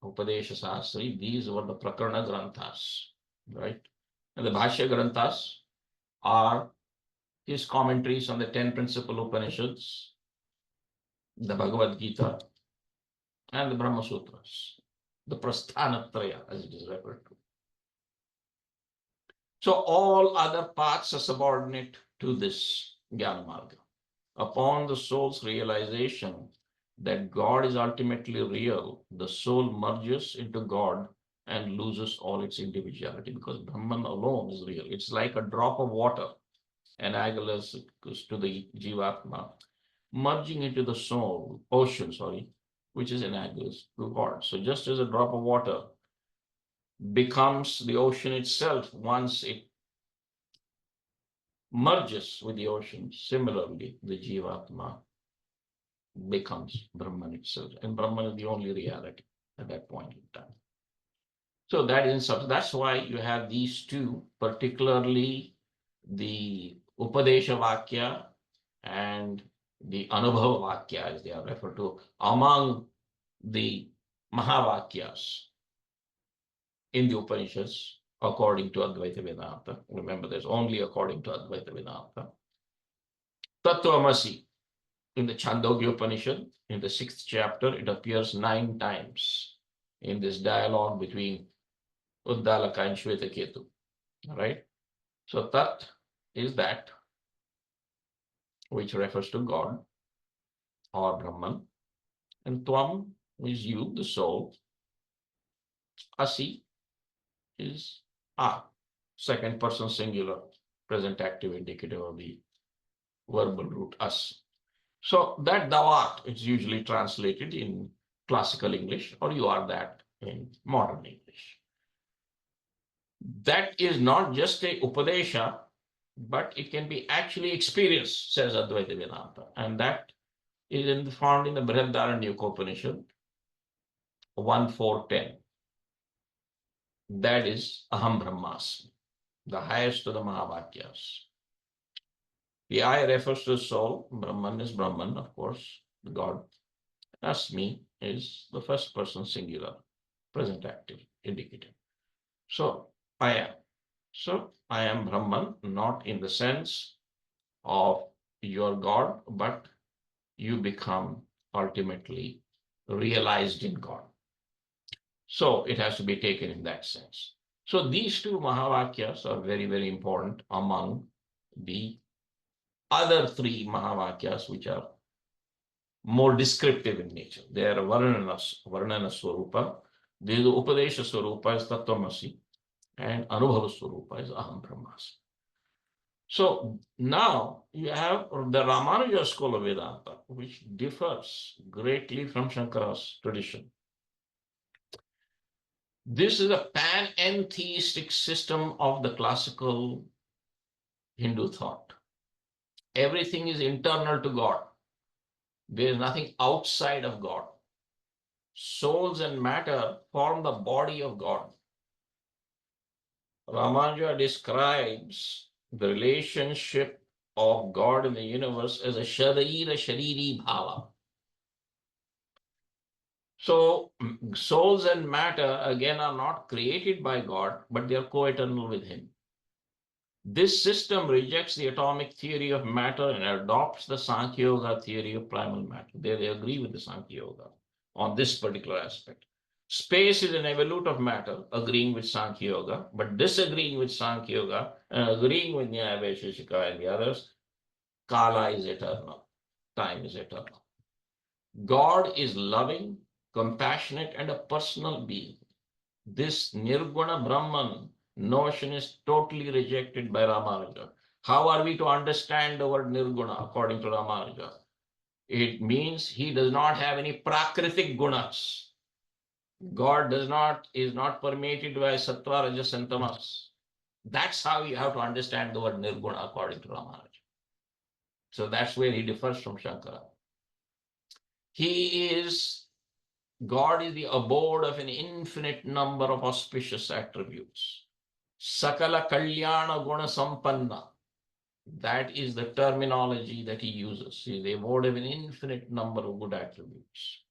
Upadesha Sahasri, these were the Prakarana Granthas, right? And the Bhashya Granthas are his commentaries on the 10 principal Upanishads, the Bhagavad Gita, and the Brahma Sutras, the Prasthanatraya, as it is referred to. So all other paths are subordinate to this Jnana Marga. Upon the soul's realization that God is ultimately real, the soul merges into God and loses all its individuality because Brahman alone is real. It's like a drop of water, analogous to the Jivatma, merging into the soul, ocean, which is analogous to God. So just as a drop of water becomes the ocean itself once it merges with the ocean, similarly, the Jivatma becomes Brahman itself, and Brahman is the only reality at that point in time. So that is that's why you have these two, particularly the Upadesha Vakya and the Anubhava Vakya, as they are referred to, among the Mahavakyas in the Upanishads, according to Advaita Vedanta. Remember, there's only according to Advaita Vedanta. Tattvamasi, in the Chandogya Upanishad, in the 6th chapter, it appears 9 times in this dialogue between Uddalaka and Shvetaketu. All right. So Tat is that which refers to God or Brahman, and Tvam is you, the soul. Asi is second person singular, present active indicative of the verbal root as. So that thou art, it's usually translated in classical English, or you are that in modern English. That is not just a Upadesha, but it can be actually experienced, says Advaita Vedanta. And that is found in the Brihadaranyaka Upanishad 1.4.10. That is Aham Brahmasmi, the highest of the Mahavakyas. The I refers to the soul. Brahman is Brahman, of course, the God. Asmi is the first person singular, present active, indicative. So I am. So I am Brahman, not in the sense of your God, but you become ultimately realized in God. So it has to be taken in that sense. So these 2 Mahavakyas are very, very important among the other 3 Mahavakyas, which are more descriptive in nature. They are Varnana Swarupa. The Upadesha Swarupa is Tattvamasi, and Anubhava Swarupa is Aham Brahmasmi. So now you have the Ramanuja school of Vedanta, which differs greatly from Shankara's tradition. This is a panentheistic system of the classical Hindu thought. Everything is internal to God. There is nothing outside of God. Souls and matter form the body of God. Ramanuja describes the relationship of God in the universe as a Sharira Shariri Bhava. So souls and matter again are not created by God, but they are co-eternal with Him. This system rejects the atomic theory of matter and adopts the Sankhya Yoga theory of primal matter. They agree with the Sankhya Yoga on this particular aspect. Space is an evolute of matter, agreeing with Sankhya Yoga, but disagreeing with Sankhya Yoga and agreeing with Nyaya Vaisheshika and the others. Kala is eternal. Time is eternal. God is loving, compassionate, and a personal being. This Nirguna Brahman notion is totally rejected by Ramanuja. How are we to understand the word Nirguna according to Ramanuja? It means he does not have any prakritic gunas. God is not permeated by sattva, rajas, and tamas. That's how you have to understand the word Nirguna according to Ramanuja. So that's where he differs from Shankara. God is the abode of an infinite number of auspicious attributes. Sakala Kalyana Guna Sampanna. That is the terminology that he uses. He is the abode of an infinite number of good attributes.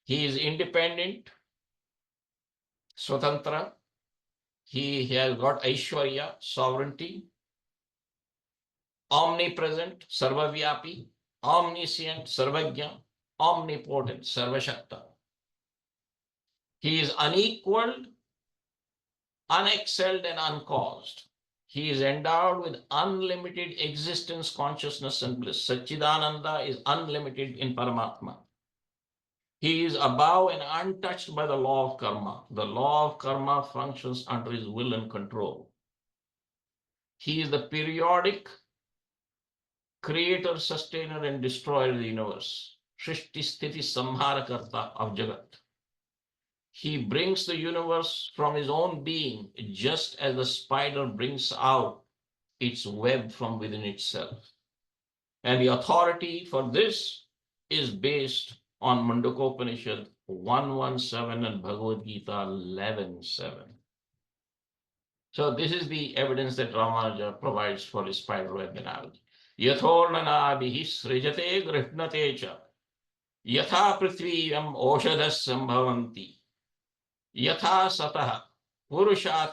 He is independent, Swatantra. He has got Aishwarya, sovereignty, omnipresent, Sarvavyapi, omniscient, Sarvajna, omnipotent, Sarvashakta. He is unequaled, unexcelled, and uncaused. He is endowed with unlimited existence, consciousness, and bliss. Satchidananda is unlimited in Paramatma. He is above and untouched by the law of karma. The law of karma functions under his will and control. He is the periodic creator, sustainer, and destroyer of the universe. Shrishti Sthiti Samharakarta of Jagat. He brings the universe from his own being, just as the spider brings out its web from within itself. And the authority for this is based on Mundakopanishad 1:1.7 and Bhagavad Gita 11:7. So this is the evidence that Ramanuja provides for his spider web analogy. Yathornanabihi srijate grihnate cha yatha prithviyam oshadas sambhavanti yatha satah purushat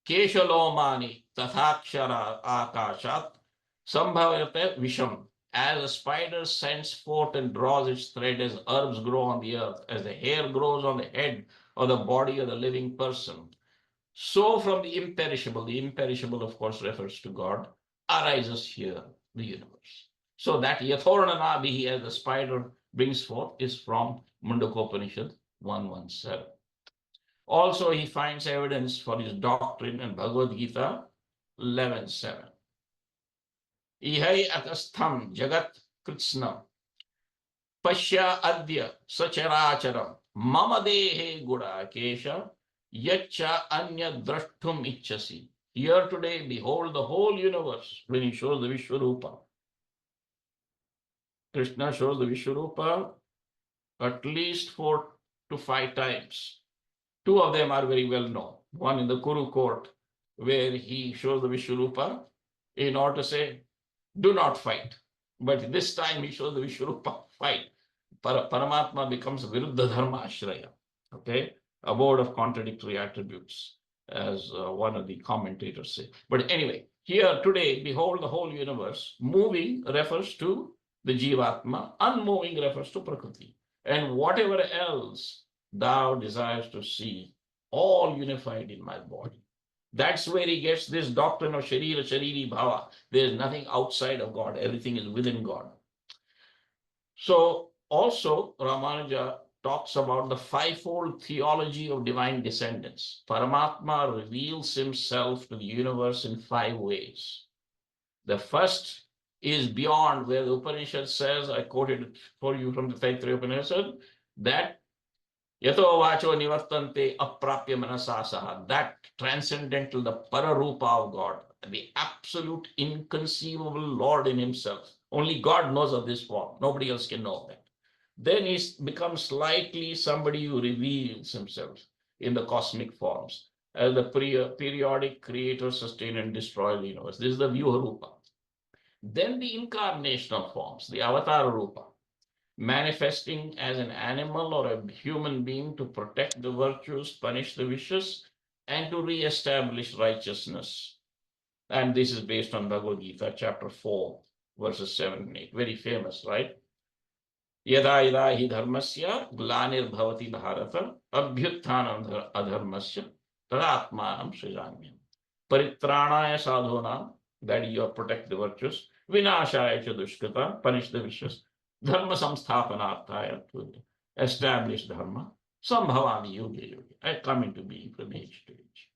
keshalomani tathakshara akashat sambhavate visham. As a spider sends forth and draws its thread as herbs grow on the earth, as the hair grows on the head or the body of the living person, so from the imperishable, of course, refers to God, arises here the universe. So that Yathornanabihi, as the spider brings forth, is from Mundakopanishad 117. Also, he finds evidence for his doctrine in Bhagavad Gita 11.7. Ihai akastham jagat kritsnam Pashya adya sacharacharam mama dehe gura kesha yacha anya drashtum ichasi. Here today, behold the whole universe when he shows the Vishwarupa. Krishna shows the Vishwarupa at least 4 to 5 times. 2 of them are very well known. One in the Kuru court, where he shows the Vishwarupa in order to say, do not fight. But this time he shows the Vishwarupa fight. Paramatma becomes Viruddha Dharma Ashraya, okay, a board of contradictory attributes, as one of the commentators say. But anyway, here today, behold the whole universe. Moving refers to the Jivatma, unmoving refers to Prakriti. And whatever else thou desires to see, all unified in my body. That's where he gets this doctrine of Sharira, Shariri, Bhava. There's nothing outside of God, everything is within God. So also Ramanuja talks about the fivefold theology of divine descendants. Paramatma reveals himself to the universe in 5 ways. The first is beyond, where the Upanishad says, I quoted for you from the Taittiriya Upanishad, that Yato vacho nivartante aprapya manasasaha, that transcendental, the pararupa of God, the absolute inconceivable Lord in himself. Only God knows of this form. Nobody else can know that. Then he becomes slightly somebody who reveals himself in the cosmic forms as the periodic creator, sustain, and destroy the universe. This is the Vyuha-rupa. Then the incarnational forms, the Avatar Rupa, manifesting as an animal or a human being to protect the virtues, punish the vicious, and to re-establish righteousness. And this is based on Bhagavad Gita, chapter 4, verses 7 and 8. Very famous, right? Yada yada hi dharmasya glanir bhavati bharata abhyutthanam adharmasya tadatmanam srijanyam. Paritranaya sadhunam, that you protect the virtues. Vinashaya cha dushkrita, punish the vicious. Dharma samsthapanarthaya, to establish dharma. Sambhavani yuga yuga, I come into being from age to age.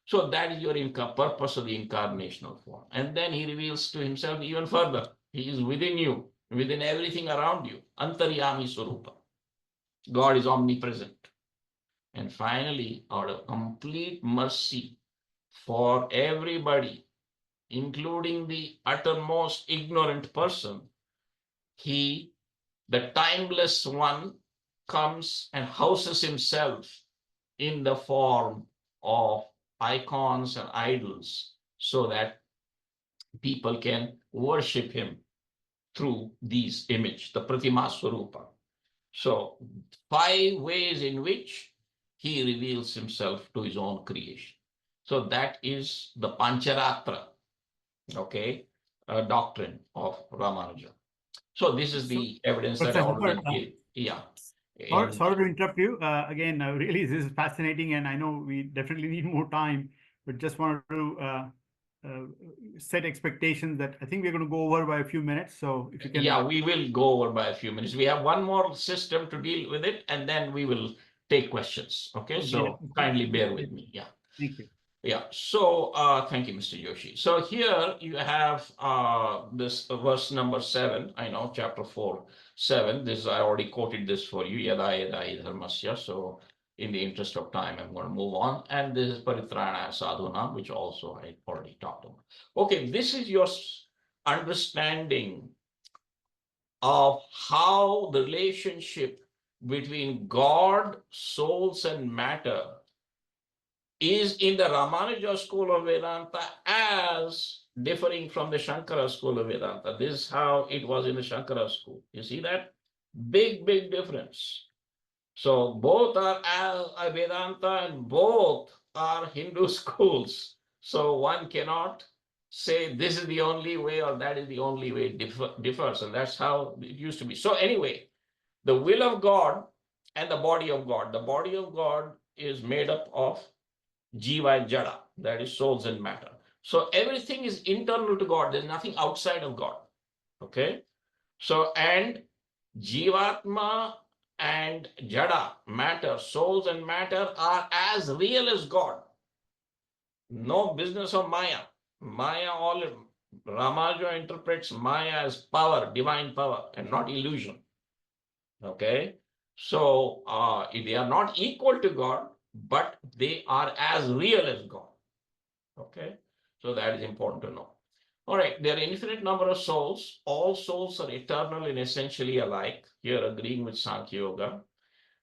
So that is your purpose of the incarnational form. And then he reveals to himself even further. He is within you, within everything around you. Antaryami Swarupa. God is omnipresent. And finally, out of complete mercy for everybody, including the uttermost ignorant person, he, the timeless one, comes and houses himself in the form of icons and idols so that people can worship him through these images, the Pratima Swarupa. So 5 ways in which he reveals himself to his own creation. So that is the Pancharatra, okay, doctrine of Ramanuja. So this is the evidence that I already gave. Yeah. Sorry to interrupt you. Again, really, this is fascinating, and I know we definitely need more time, but just wanted to set expectations that I think we're going to go over by a few minutes. So if you can. Yeah, we will go over by a few minutes. We have one more system to deal with it, and then we will take questions. Okay, so kindly bear with me. Yeah. Thank you. Yeah, so thank you, Mr. Joshi. So here you have this verse number 7, I know, chapter 4, 7. This I already quoted this for you, yada yada dharmasya. So in the interest of time, I'm going to move on. And this is Paritrana Sadhuna, which also I already talked about. Okay, this is your understanding of how the relationship between God, souls, and matter is in the Ramanuja school of Vedanta as differing from the Shankara school of Vedanta. This is how it was in the Shankara school. You see that? Big, big difference. So both are Vedanta and both are Hindu schools. So one cannot say this is the only way or that is the only way. Differs, and that's how it used to be. So anyway, the will of God and the body of God. The body of God is made up of Jiva and Jada, that is souls and matter. So everything is internal to God. There's nothing outside of God. Okay. So, and Jivatma and Jada, matter, souls and matter are as real as God. No business of Maya. Maya, all Ramanuja interprets Maya as power, divine power, and not illusion. Okay. So they are not equal to God, but they are as real as God. Okay. So that is important to know. All right, there are infinite number of souls. All souls are eternal and essentially alike. Here, agreeing with Sankhya Yoga.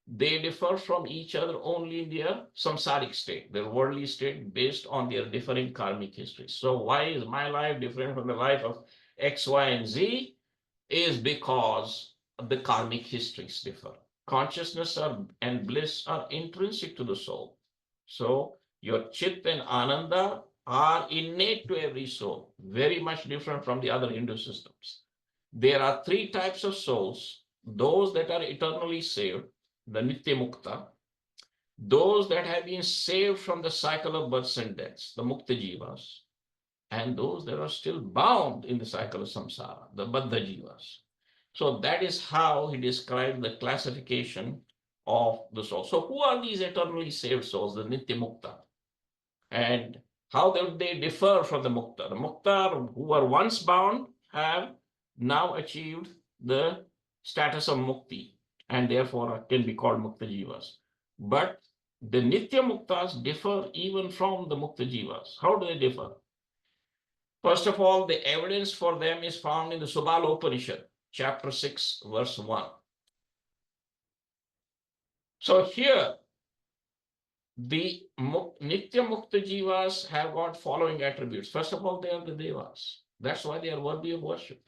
They differ from each other only in their samsaric state, their worldly state, based on their differing karmic histories. So why is my life different from the life of X, Y, and Z? Is because the karmic histories differ. Consciousness and bliss are intrinsic to the soul. So your Chit and Ananda are innate to every soul, very much different from the other Hindu systems. There are three types of souls: those that are eternally saved, the Nitya Mukta; those that have been saved from the cycle of births and deaths, the Mukta Jivas; and those that are still bound in the cycle of samsara, the Baddha Jivas. So that is how he described the classification of the soul. So who are these eternally saved souls, the Nitya Mukta? And how do they differ from the Mukta? The Mukta who were once bound have now achieved the status of Mukti and therefore can be called Mukta Jivas. But the Nitya Muktas differ even from the Mukta Jivas. How do they differ? First of all, the evidence for them is found in the Subala Upanishad, chapter 6, verse 1. So here, the Nitya Mukta Jivas have got following attributes. First of all, they are the Devas. That's why they are worthy of worship.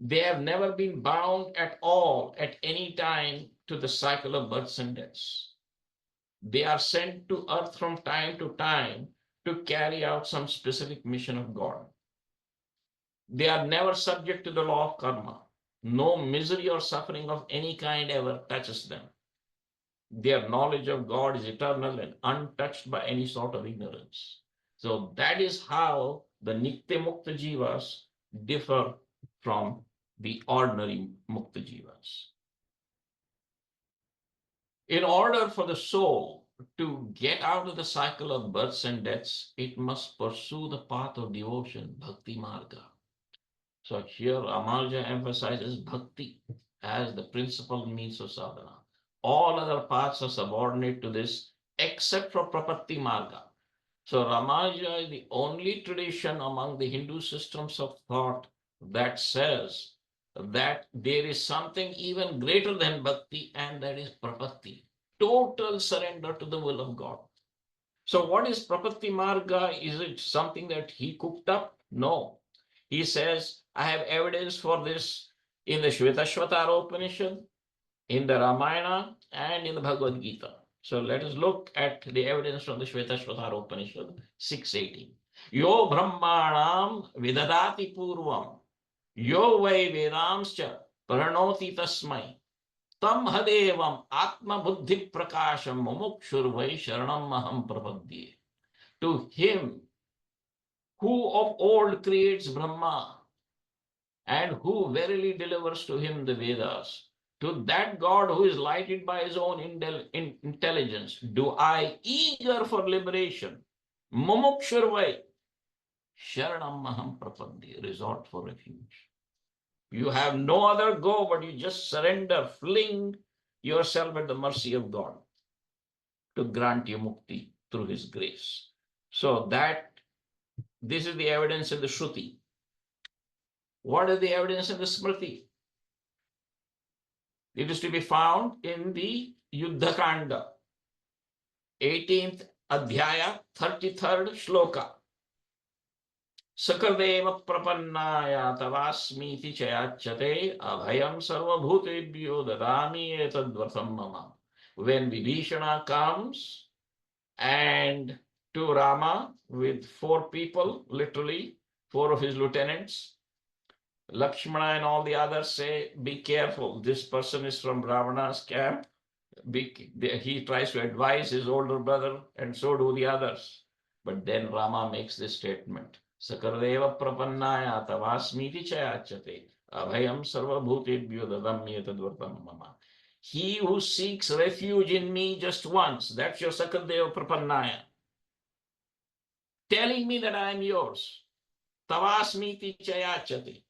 They have never been bound at all at any time to the cycle of births and deaths. They are sent to earth from time to time to carry out some specific mission of God. They are never subject to the law of karma. No misery or suffering of any kind ever touches them. Their knowledge of God is eternal and untouched by any sort of ignorance. So that is how the Nitya Mukta Jivas differ from the ordinary Mukta Jivas. In order for the soul to get out of the cycle of births and deaths, it must pursue the path of devotion, bhakti marga. So here Ramanuja emphasizes bhakti as the principal means of sadhana. All other paths are subordinate to this except for prapatti marga. So Ramanuja is the only tradition among the Hindu systems of thought that says that there is something even greater than bhakti, and that is prapatti, total surrender to the will of God. So what is prapatti marga? Is it something that he cooked up? No. He says, I have evidence for this in the Shvetashvatara Upanishad, in the Ramayana, and in the Bhagavad Gita. So let us look at the evidence from the Shvetashvatara Upanishad 6:18. Yo brahmanam vidadati purvam, yo vai vedamscha pranoti tasmai, tam hadevam atma buddhi prakasham mumukshurvai sharanam maham prapadye. To him who of old creates Brahma, and who verily delivers to him the Vedas, to that God who is lighted by his own intelligence, do I, eager for liberation, mumukshurvai, sharanam maham prapadye, resort for refuge. You have no other go, but you just surrender, fling yourself at the mercy of God to grant you mukti through his grace. So this is the evidence in the Shruti. What is the evidence in the Smriti? It is to be found in the Yuddha Kanda. 18th Adhyaya, 33rd Shloka. Sakadeva prapannaya tavasmiti chayachate abhayam sarvabhutebhyo dadami etadvartam mama. When Vibhishana comes and to Rama with 4 people, literally 4 of his lieutenants, Lakshmana and all the others say, be careful, this person is from Ravana's camp. He tries to advise his older brother, and so do the others. But then Rama makes this statement, Sakarveva prapannaya tavasmiti chayachate abhayam sarvabhutebhyo dadamyetadvartam mama. He who seeks refuge in me just once, that's your Sakadeva prapannaya, telling me that I am yours. Tavasmiti chayachate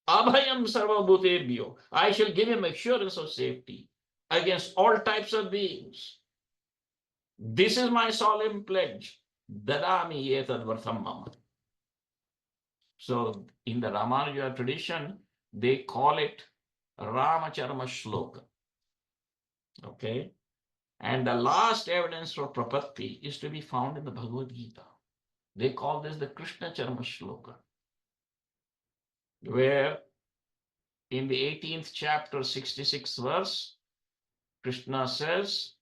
abhayam sarvabhutebhyo. I shall give him assurance of safety against all types of beings. This is my solemn pledge. Dadami etadvartham mama. So in the Ramanuja tradition, they call it Ramacharma Shloka. Okay. And the last evidence for Prapatti is to be found in the Bhagavad Gita. They call this the Krishna Charma Shloka, where in the 18th chapter, 66th verse, Krishna says,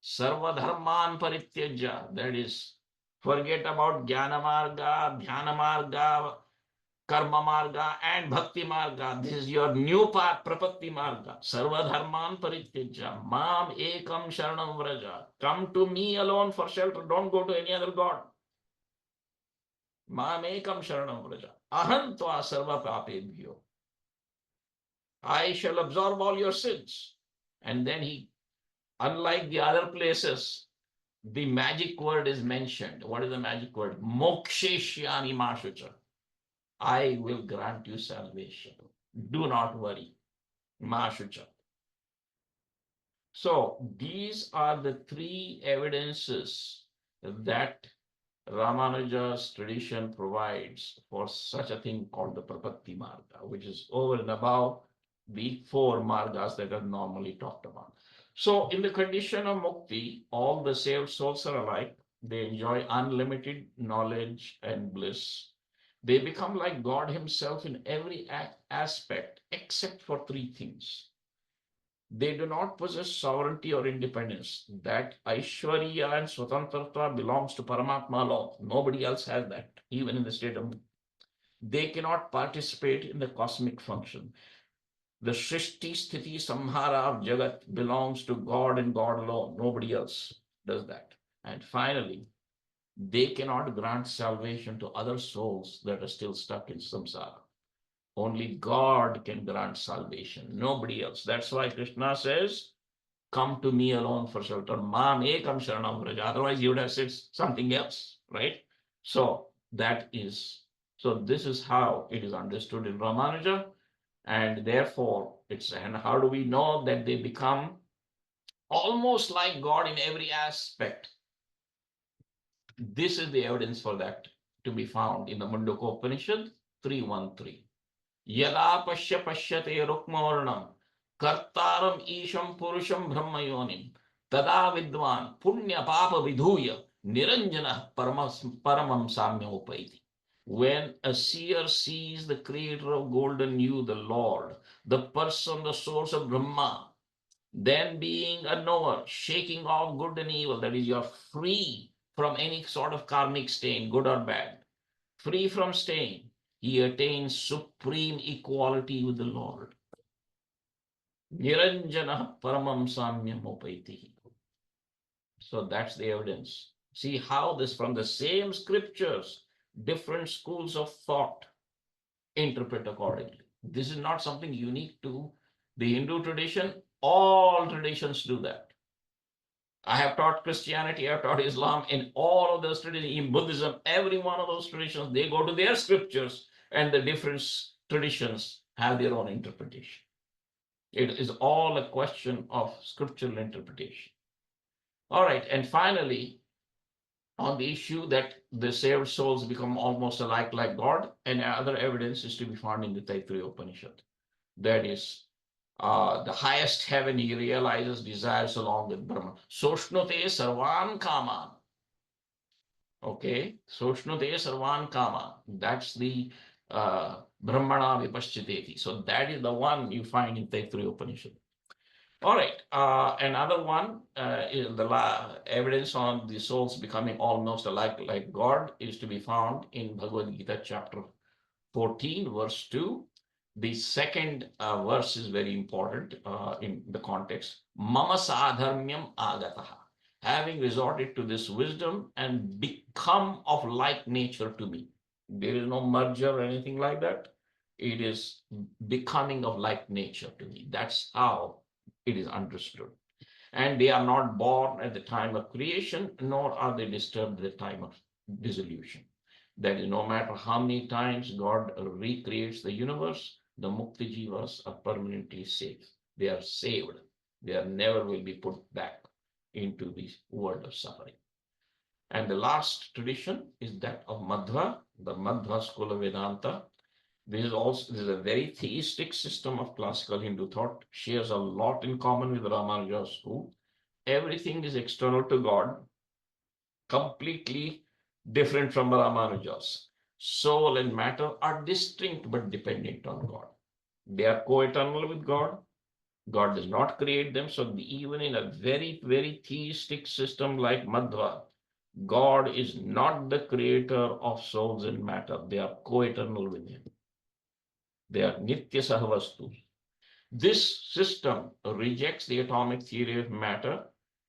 Sarva dharman parityaja, that is, forget about jnana marga, dhyana marga, karma marga, and bhakti marga. This is your new path, prapatti marga. Sarva dharman parityaja, mam ekam sharanam vraja. Come to me alone for shelter. Don't go to any other god. Mam ekam sharanam vraja. Aham tva sarva papebhyo. I shall absorb all your sins. And then he, unlike the other places, the magic word is mentioned. What is the magic word? Moksheshyami mashucha. I will grant you salvation. Do not worry. Mashucha. So these are the 3 evidences that Ramanuja's tradition provides for such a thing called the Prapatti Marga, which is over and above the 4 margas that are normally talked about. So in the condition of mukti, all the saved souls are alike. They enjoy unlimited knowledge and bliss. They become like God himself in every aspect, except for 3 things. They do not possess sovereignty or independence. That Aishwarya and Swatantrata belongs to Paramatma alone. Nobody else has that, even in the state of. They cannot participate in the cosmic function. The Shrishti Sthiti Samhara of Jagat belongs to God and God alone. Nobody else does that. And finally, they cannot grant salvation to other souls that are still stuck in samsara. Only God can grant salvation, nobody else. That's why Krishna says, come to me alone for shelter. Mam ekam sharanam vraja. Otherwise, you would have said something else, right? So this is how it is understood in Ramanuja. And therefore, and how do we know that they become almost like God in every aspect? This is the evidence for that to be found in the Mundaka Upanishad 3.1.3. Yada pashyate rukmavarnam kartaram isham purusham brahmayonim tada vidvan punya papa vidhuya niranjana paramam samya upaiti. When a seer sees the creator of golden you, the Lord, the person, the source of Brahma, then being a knower, shaking off good and evil, that is, you're free from any sort of karmic stain, good or bad, free from stain, he attains supreme equality with the Lord. Niranjana paramam samyam upaiti. So that's the evidence. See how this, from the same scriptures, different schools of thought interpret accordingly. This is not something unique to the Hindu tradition. All traditions do that. I have taught Christianity, I have taught Islam, in all of those traditions, in Buddhism, every one of those traditions, they go to their scriptures, and the different traditions have their own interpretation. It is all a question of scriptural interpretation. All right, and finally, on the issue that the saved souls become almost alike like God, and other evidence is to be found in the Taittiriya Upanishad. That is, The highest heaven he realizes desires along with Brahman. Soshnute sarvan kaman. Okay, Soshnute sarvan kaman. That's the Brahmana vipashchiteti. So that is the one you find in Taittiriya Upanishad. All right, another one is the evidence on the souls becoming almost alike like God is to be found in Bhagavad Gita chapter 14, verse 2. The second verse is very important in the context. Mama sadharmyam agataha. Having resorted to this wisdom and become of like nature to me. There is no merger or anything like that. It is becoming of like nature to me. That's how it is understood. And they are not born at the time of creation, nor are they disturbed at the time of dissolution. That is, no matter how many times God recreates the universe, the Mukti Jivas are permanently safe. They are saved. They are never will be put back into the world of suffering. And the last tradition is that of Madhva, the Madhva school of Vedanta. This is a very theistic system of classical Hindu thought, shares a lot in common with Ramanuja's school. Everything is external to God, completely different from Ramanuja's. Soul and matter are distinct but dependent on God. They are co-eternal with God. God does not create them. So even in a very, very theistic system like Madhva, God is not the creator of souls and matter. They are co-eternal with him. They are Nitya Sahavastu. This system rejects the atomic theory of matter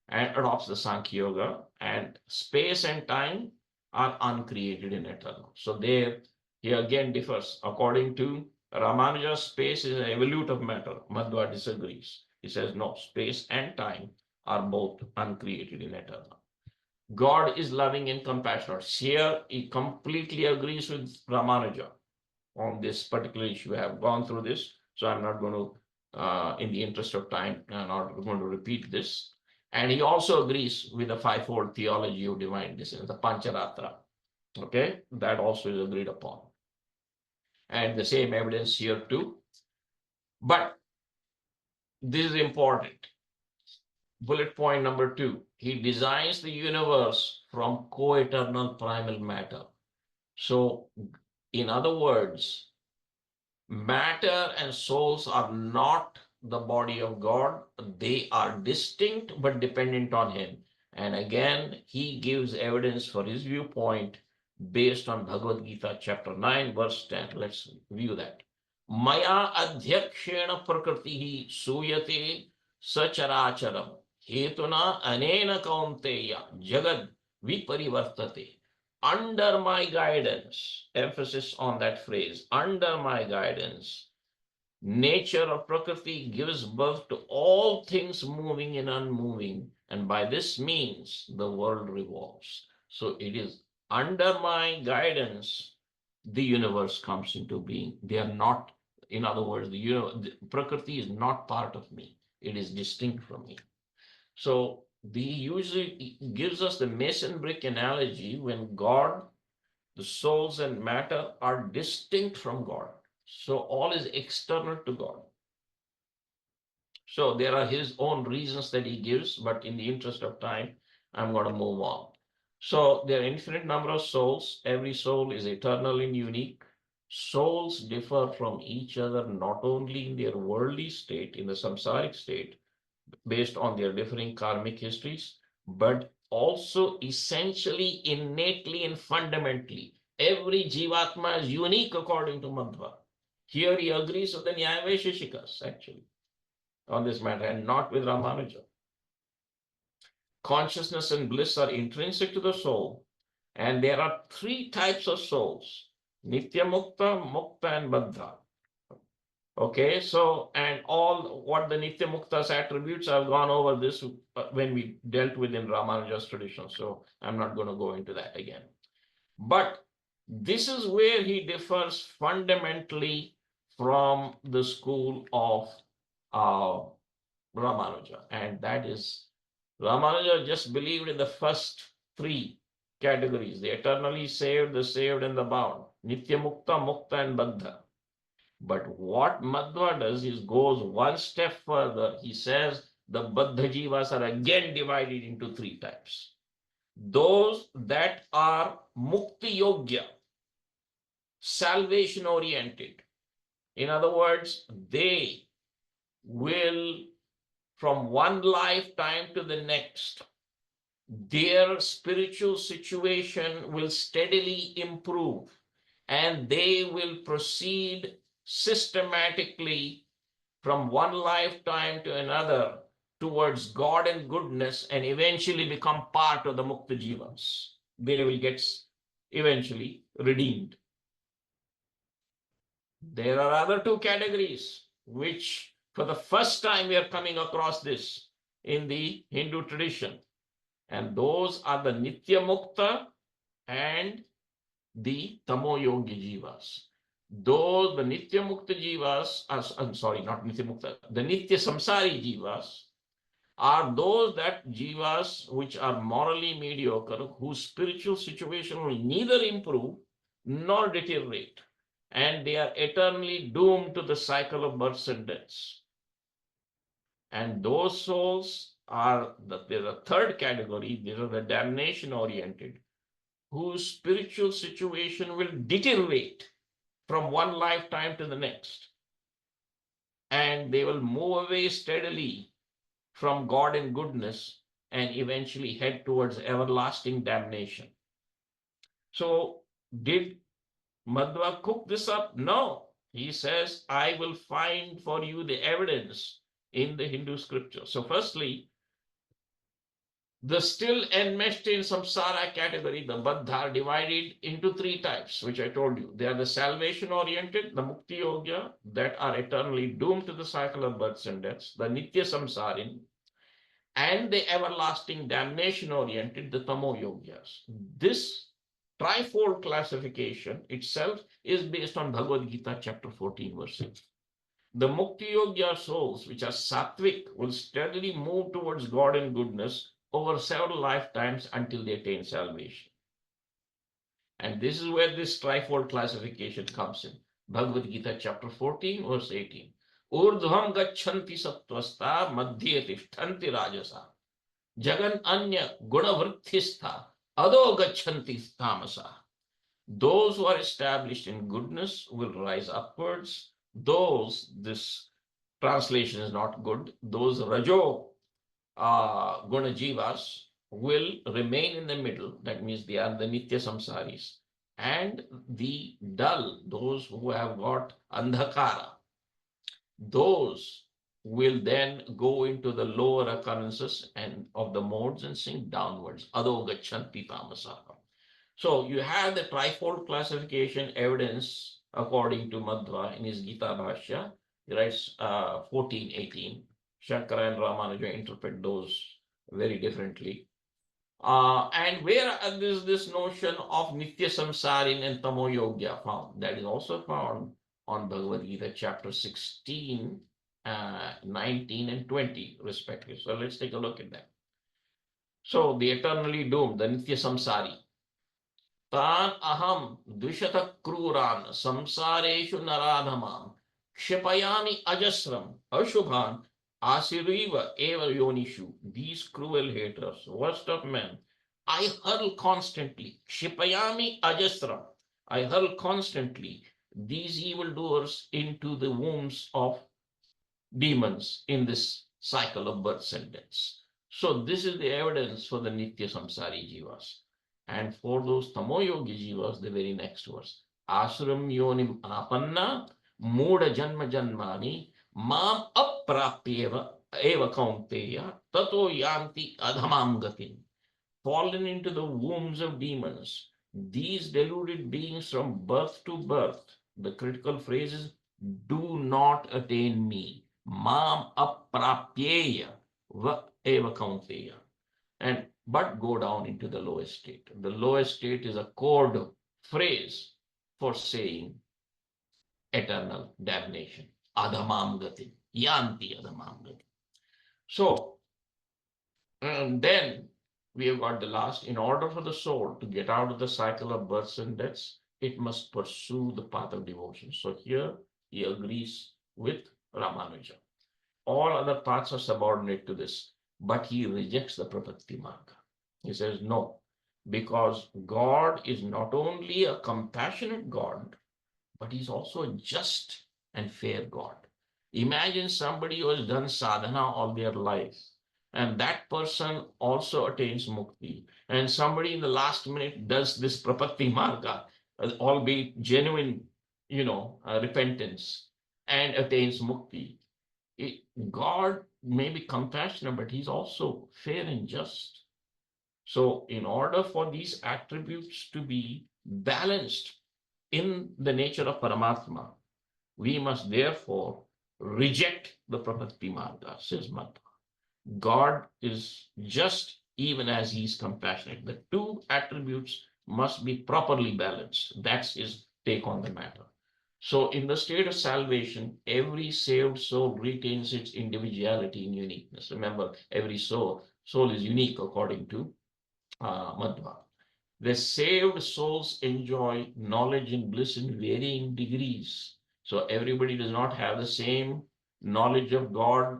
and adopts the Sankhya Yoga, and space and time are uncreated and eternal. So there, he again differs. According to Ramanuja, space is an evolute of matter. Madhva disagrees. He says, no, space and time are both uncreated and eternal. God is loving and compassionate. Here, he completely agrees with Ramanuja on this particular issue. I have gone through this, so I'm not going to, in the interest of time, I'm not going to repeat this. And he also agrees with the fivefold theology of divine descent, the Pancharatra. Okay, that also is agreed upon. And the same evidence here too. But this is important. Bullet point number 2. He designs the universe from co-eternal primal matter. So, in other words, matter and souls are not the body of God. They are distinct but dependent on him. And again, he gives evidence for his viewpoint based on Bhagavad Gita chapter 9, verse 10. Let's view that. Maya adhyakshena prakritihi suyate sacharacharam hetuna anena kaunteya jagad viparivartate. Under my guidance, emphasis on that phrase, under my guidance, nature of Prakriti gives birth to all things moving and unmoving, and by this means the world revolves. So it is under my guidance the universe comes into being. They are not, in other words, the Prakriti is not part of me. It is distinct from me. So the usually gives us the mason brick analogy when God, the souls and matter are distinct from God. So all is external to God. So there are his own reasons that he gives, but in the interest of time, I'm going to move on. So there are infinite number of souls. Every soul is eternal and unique. Souls differ from each other not only in their worldly state, in the samsaric state, based on their differing karmic histories, but also essentially, innately, and fundamentally. Every Jivatma is unique according to Madhva. Here he agrees with the Nyaya Vaisheshikas, actually, on this matter, and not with Ramanuja. Consciousness and bliss are intrinsic to the soul, and there are 3 types of souls: Nitya Mukta, Mukta, and Baddha. Okay, so, and all what the Nitya Mukta's attributes, I've gone over this when we dealt with in Ramanuja's tradition, so I'm not going to go into that again. But this is where he differs fundamentally from the school of Ramanuja, and that is Ramanuja just believed in the first 3 categories: the eternally saved, the saved, and the bound, Nitya Mukta, Mukta, and Baddha. But what Madhva does is goes one step further. He says the Baddha Jivas are again divided into three types. Those that are Mukti Yogya, salvation oriented. In other words, they will, from one lifetime to the next, their spiritual situation will steadily improve and they will proceed systematically from one lifetime to another towards God and goodness and eventually become part of the Mukta Jivas. They will get eventually redeemed. There are other two categories, which for the first time we are coming across this in the Hindu tradition. And those are the Nitya Mukta and the Tamo Yogi Jivas. Those, the Nitya Mukta Jivas, I'm sorry, not Nitya Mukta, the Nitya Samsari Jivas are those that Jivas which are morally mediocre, whose spiritual situation will neither improve nor deteriorate. And they are eternally doomed to the cycle of births and deaths. And those souls are, there's a third category, these are the damnation oriented, whose spiritual situation will deteriorate from one lifetime to the next. And they will move away steadily from God and goodness and eventually head towards everlasting damnation. So, did Madhva cook this up? No. He says, I will find for you the evidence in the Hindu scripture. So, firstly, the still enmeshed in samsara category, the Baddha, are divided into three types, which I told you. They are the salvation oriented, the Mukti Yogya, that are eternally doomed to the cycle of births and deaths, the Nitya Samsarin, and the everlasting damnation oriented, the Tamo Yogyas. This trifold classification itself is based on Bhagavad Gita chapter 14, verse 6. The Mukti Yogya souls, which are sattvic, will steadily move towards God and goodness over several lifetimes until they attain salvation. And this is where this trifold classification comes in. Bhagavad Gita chapter 14, verse 18. Urdhvam gachanti sattvasta madhye tifthanti rajasa. Jagan anya gunavritthistha ado gachanti tamasa. Those who are established in goodness will rise upwards. Those, this translation is not good, those rajo guna jivas will remain in the middle. That means they are the nitya samsaris. And the dull, those who have got andhakara, those will then go into the lower occurrences and of the modes and sink downwards. Ado gachanti tamasaha. So you have the trifold classification evidence according to Madhva in his Gita Bhashya. He writes 14, 18. Shankara and Ramanuja interpret those very differently. And where is this notion of Nitya Samsarin and Tamo Yogya found? That is also found on Bhagavad Gita chapter 16, 19 and 20 respectively. So let's take a look at that. So the eternally doomed, the Nitya Samsari. तान अहम द्विशत क्रूरान संसारेषु नराधमान् क्षिपयामि अजस्रम अशुभान आसिरीव एव योनिषु. These cruel haters, worst of men, I hurl constantly. Kshipayami ajasram. I hurl constantly these evildoers into the wombs of demons in this cycle of births and deaths. So this is the evidence for the Nitya Samsari Jivas. And for those Tamoyogi Jivas, the very next verse. Asuram yonim apanna mooda janma janmani mam aprapyeva eva kaunteya tato yanti adhamam gatin. Fallen into the wombs of demons, these deluded beings from birth to birth, the critical phrase is, do not attain me. Mam aprapyeya va eva kaunteya. And but go down into the lowest state. The lowest state is a code phrase for saying eternal damnation. Adhamam gati, yanti adhamam gati. So, and then we have got the last. In order for the soul to get out of the cycle of births and deaths, it must pursue the path of devotion. So here he agrees with Ramanuja. All other paths are subordinate to this, but he rejects the Prapatti Marga. He says, no, because God is not only a compassionate God, but he's also a just and fair God. Imagine somebody who has done sadhana all their life, and that person also attains mukti. And somebody in the last minute does this Prapatti Marga, albeit genuine, repentance, and attains mukti. God may be compassionate, but he's also fair and just. So in order for these attributes to be balanced in the nature of Paramatma, we must therefore reject the Prapatti Marga, says Madhva. God is just even as he is compassionate. The two attributes must be properly balanced. That's his take on the matter. So in the state of salvation, every saved soul retains its individuality and uniqueness. Remember, every soul is unique according to Madhva. The saved souls enjoy knowledge and bliss in varying degrees. So everybody does not have the same knowledge of God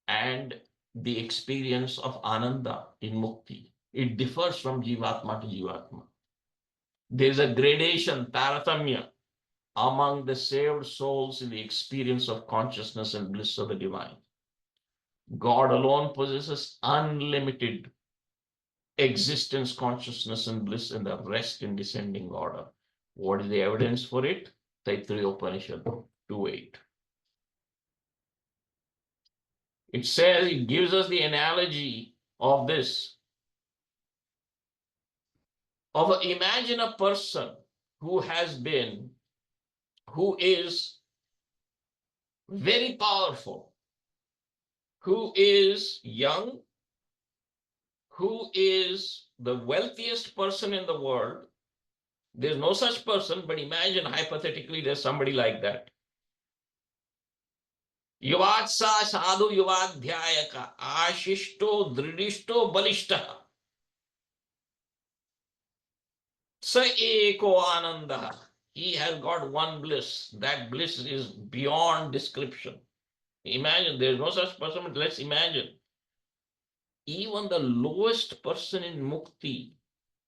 and the experience of Ananda in Mukti. It differs from Jivatma to Jivatma. There's a gradation, Taratamya, among the saved souls in the experience of consciousness and bliss of the divine. God alone possesses unlimited existence, consciousness, and bliss, and the rest in descending order. What is the evidence for it? Taittiriya Upanishad 2.8. It says, it gives us the analogy of this. Imagine a person who is very powerful, who is young, who is the wealthiest person in the world. There's no such person, but imagine hypothetically there's somebody like that. Yuvatsa sadhu yuvadhyayaka ashishto dridishto balishtaha sa eko ananda. He has got one bliss. That bliss is beyond description. Imagine, there's no such person, but let's imagine. Even the lowest person in mukti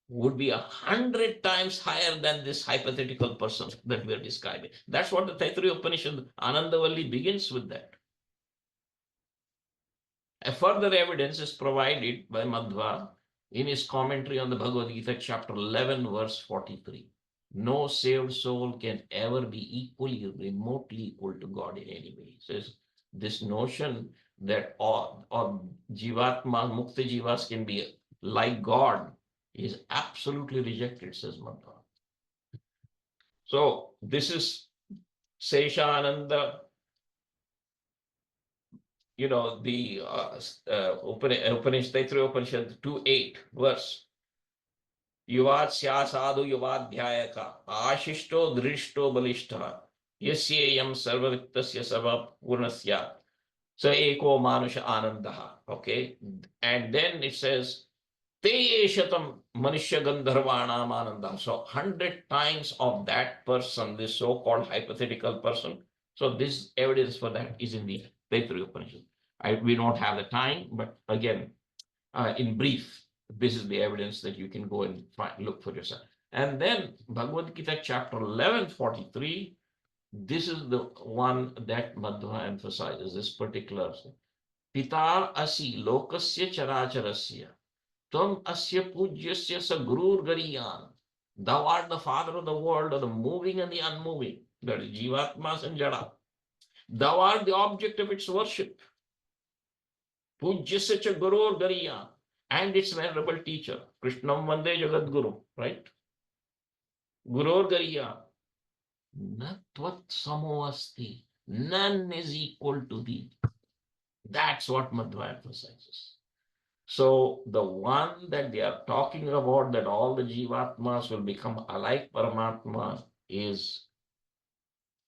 would be 100 times higher than this hypothetical person that we're describing. That's what the Taittiriya Upanishad, Anandavalli, begins with that. A further evidence is provided by Madhva in his commentary on the Bhagavad Gita, chapter 11, verse 43. No saved soul can ever be equally, remotely equal to God in any way. It says this notion that all Jivatma, Mukta Jivas can be like God is absolutely rejected, says Madhva. So this is Seshananda, the Upanishad, Taittiriya Upanishad 2.8 verse. Yuvatsya sadhu yuvadhyayaka ashishto drishto balishta yasyayam sarvaviktasya sarva purnasya sa eko manusha anandaha. Okay, and then it says Teyeshatam Manushya Gandharvanam Ananda. So 100 times of that person, this so-called hypothetical person. So this evidence for that is in the Taittiriya Upanishad. We don't have the time, but again, in brief, this is the evidence that you can go and look for yourself. And then Bhagavad Gita chapter 11:43, this is the one that Madhva emphasizes, this particular. Pitar asi lokasya characharasya. Tam asya pujyasya sa gurur gariyan. Thou art the father of the world, of the moving and the unmoving. That is Jivatmas and Jada. Thou art the object of its worship. Pujyasya cha gurur gariyan. And its venerable teacher. Krishnam Vande Jagat Guru. Right? Gurur gariyan. Natvat samoasti. None is equal to thee. That's what Madhva emphasizes. So the one that they are talking about, that all the Jivatmas will become alike Paramatma, is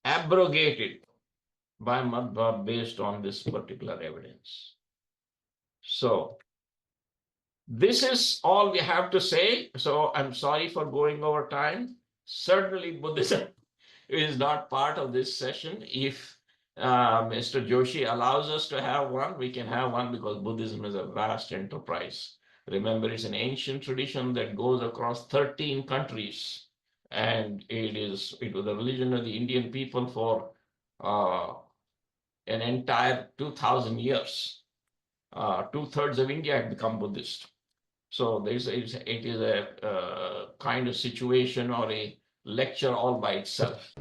abrogated by Madhva based on this particular evidence. So this is all we have to say. So I'm sorry for going over time. Certainly Buddhism is not part of this session. If Mr. Joshi allows us to have one, we can have one, because Buddhism is a vast enterprise. Remember, it's an ancient tradition that goes across 13 countries, and it was the religion of the Indian people for an entire 2,000 years. 2/3 of India had become Buddhist. So it is a kind of situation or a lecture all by itself.